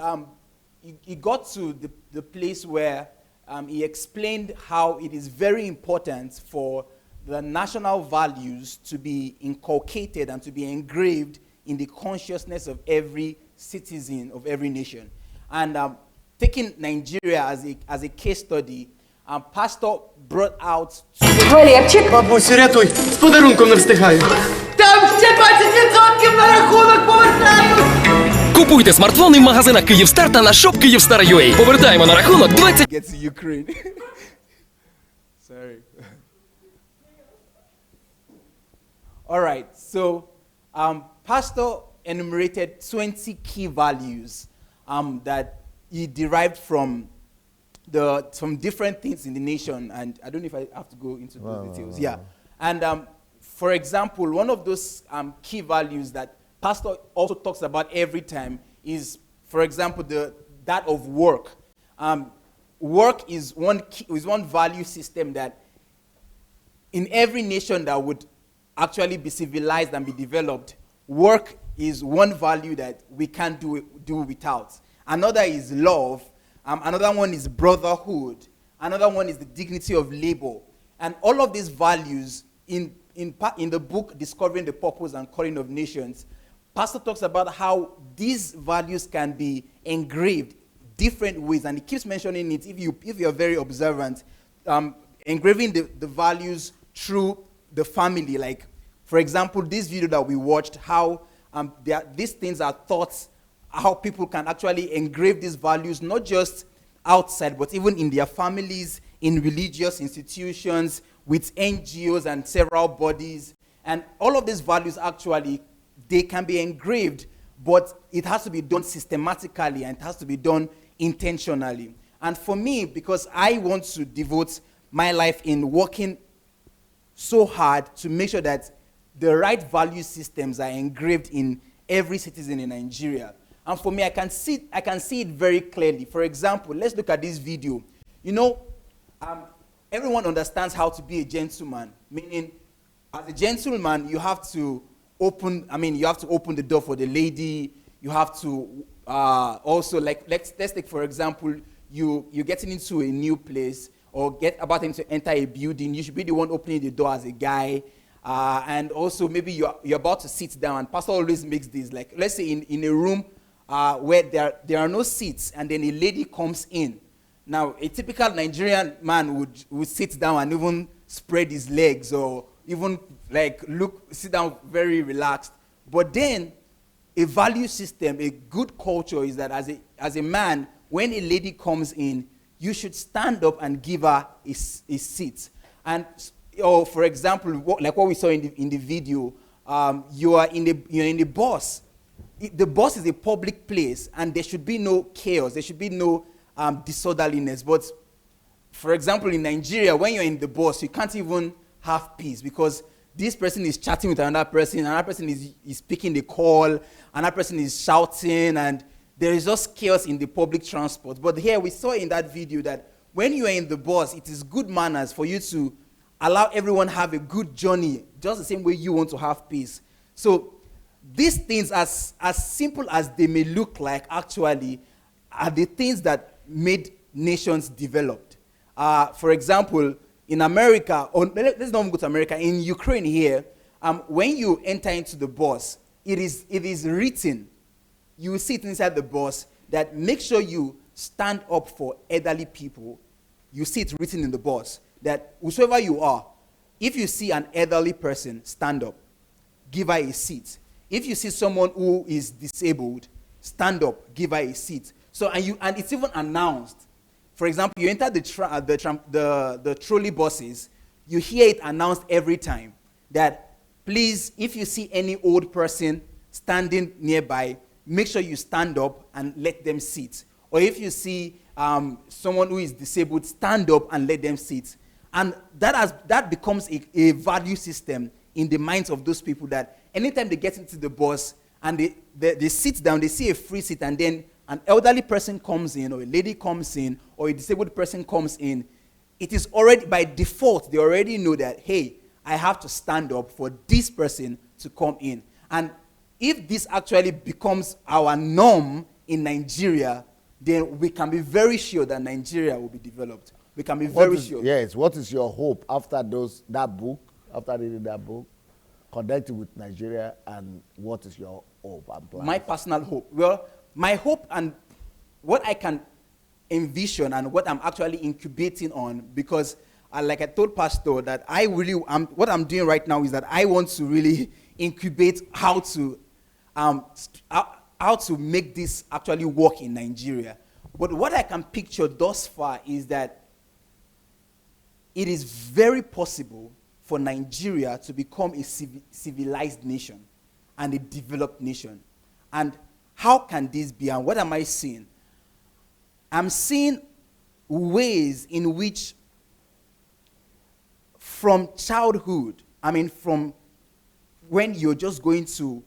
he got to the place where he explained how it is very important for the national values to be inculcated and to be engraved in the consciousness of every citizen of every nation. And taking Nigeria as a case study, Pastor brought out... Хлібчик! Бабусю, рятуй! З подарунком не встигаю! Там ще 20% на рахунок повертаю! Купуйте смартфони в магазинах Київстар та на shop Kyivstar.ua. Повертаємо на рахунок 20... Get to Ukraine. Sorry. All right, so Pastor enumerated 20 key values that he derived from different things in the nation, and I don't know if I have to go into those details. Yeah, and for example, one of those key values that Pastor also talks about every time is, for example, that of work. Work is one value system that in every nation that would actually be civilized and be developed, work is one value that we can't do without. Another is love. Another one is brotherhood. Another one is the dignity of labor. And all of these values in the book, Discovering the Purpose and Calling of Nations, Pastor talks about how these values can be engraved different ways. And he keeps mentioning it, if you're very observant, engraving the values through the family. Like, for example, this video that we watched, how these things are thoughts, how people can actually engrave these values, not just outside, but even in their families, in religious institutions, with NGOs and several bodies. And all of these values actually, they can be engraved, but it has to be done systematically and it has to be done intentionally. And for me, because I want to devote my life in working so hard to make sure that the right value systems are engraved in every citizen in Nigeria. And for me, I can see it very clearly. For example, let's look at this video. You know, everyone understands how to be a gentleman, meaning as a gentleman, you have to open the door for the lady. You have to also, like, let's take, for example, you're getting into a new place or about to enter a building. You should be the one opening the door as a guy. And also maybe you're about to sit down, and Pastor always makes this, like, let's say in a room where there are no seats, and then a lady comes in. Now, a typical Nigerian man would sit down and even spread his legs or even sit down very relaxed. But then a value system, a good culture is that as a man, when a lady comes in, you should stand up and give her a seat. And or for example, like what we saw in the video, you're in the bus. The bus is a public place, and there should be no chaos. There should be no disorderliness. But for example, in Nigeria, when you're in the bus, you can't even have peace because this person is chatting with another person is picking the call, another person is shouting, and there is just chaos in the public transport. But here we saw in that video that when you are in the bus, it is good manners for you to allow everyone have a good journey, just the same way you want to have peace. So these things, as simple as they may look like, actually are the things that made nations developed. For example, in America, or let's not even go to America, in Ukraine here, when you enter into the bus, it is written. You will see it inside the bus that make sure you stand up for elderly people. You see it written in the bus that whosoever you are, if you see an elderly person, stand up, give her a seat. If you see someone who is disabled, stand up, give her a seat. So and it's even announced. For example, you enter the trolley buses, you hear it announced every time that please, if you see any old person standing nearby, make sure you stand up and let them sit. Or if you see someone who is disabled, stand up and let them sit. And that becomes a value system in the minds of those people that anytime they get into the bus and they sit down, they see a free seat, and then an elderly person comes in, or a lady comes in, or a disabled person comes in, it is already, by default, they already know that, hey, I have to stand up for this person to come in. And if this actually becomes our norm in Nigeria, then we can be very sure that Nigeria will be developed. We can be very sure. Yes, what is your hope after reading that book, connecting with Nigeria, and what is your hope and plan? My personal hope. Well, my hope and what I can envision and what I'm actually incubating on, because like I told Pastor, that what I'm doing right now is that I want to really incubate how to make this actually work in Nigeria. But what I can picture thus far is that it is very possible for Nigeria to become a civilized nation and a developed nation. And how can this be? And what am I seeing? I'm seeing ways in which from childhood, from when you're just going to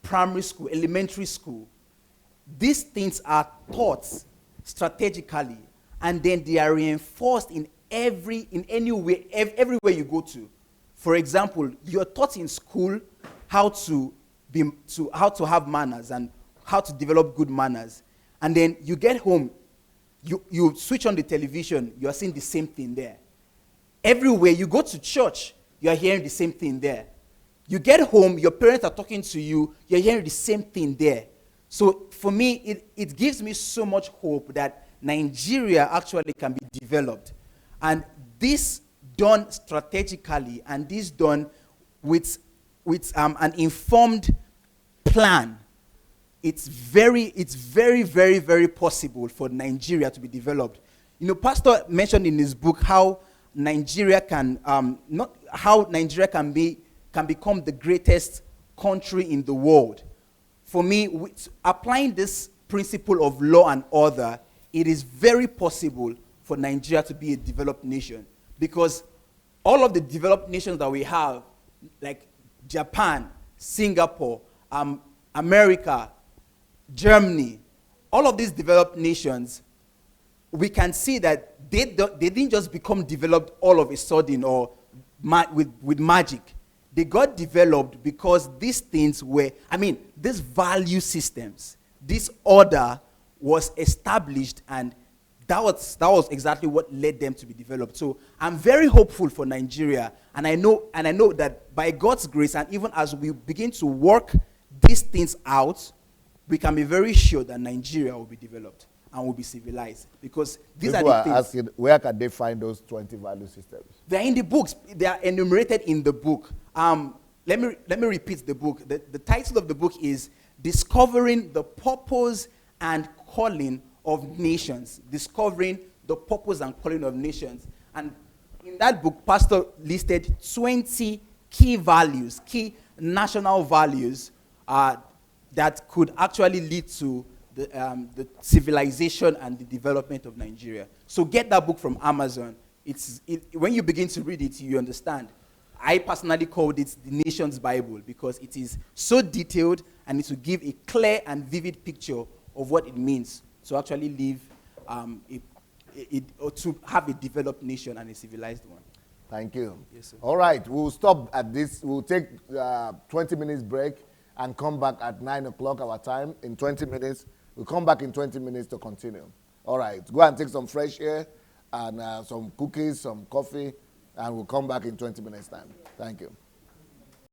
primary school, elementary school, these things are taught strategically, and then they are reinforced everywhere you go to. For example, you're taught in school how to have manners and how to develop good manners, and then you get home, you switch on the television, you are seeing the same thing there. Everywhere you go to church, you are hearing the same thing there. You get home, your parents are talking to you, you're hearing the same thing there. So for me, it gives me so much hope that Nigeria actually can be developed. And this done strategically, and this done with an informed plan, it's very, very, very possible for Nigeria to be developed. You know, Pastor mentioned in his book how Nigeria can become the greatest country in the world. For me, applying this principle of law and order, it is very possible for Nigeria to be a developed nation, because all of the developed nations that we have, like Japan, Singapore, America, Germany, all of these developed nations, we can see that they didn't just become developed all of a sudden or with magic. They got developed because these things these value systems, this order was established, and that was exactly what led them to be developed. So I'm very hopeful for Nigeria, and I know that by God's grace, and even as we begin to work these things out, we can be very sure that Nigeria will be developed and will be civilized, because these People are the things. Asking, where can they find those 20 value systems? They're in the books. They are enumerated in the book. Let me repeat the book. The title of the book is Discovering the Purpose and Calling of Nations. Discovering the Purpose and Calling of Nations. And in that book, Pastor listed 20 key values, key national values that could actually lead to the civilization and the development of Nigeria. So get that book from Amazon. When you begin to read it, you understand. I personally called it the Nation's Bible, because it is so detailed, and it will give a clear and vivid picture of what it means to actually live, or to have a developed nation and a civilized one. Thank you. Yes, sir. All right, we'll stop at this. We'll take 20 minutes break and come back at 9 o'clock our time in 20 minutes. We'll come back in 20 minutes to continue. All right, go and take some fresh air and some cookies, some coffee, and we'll come back in 20 minutes' time. Thank you.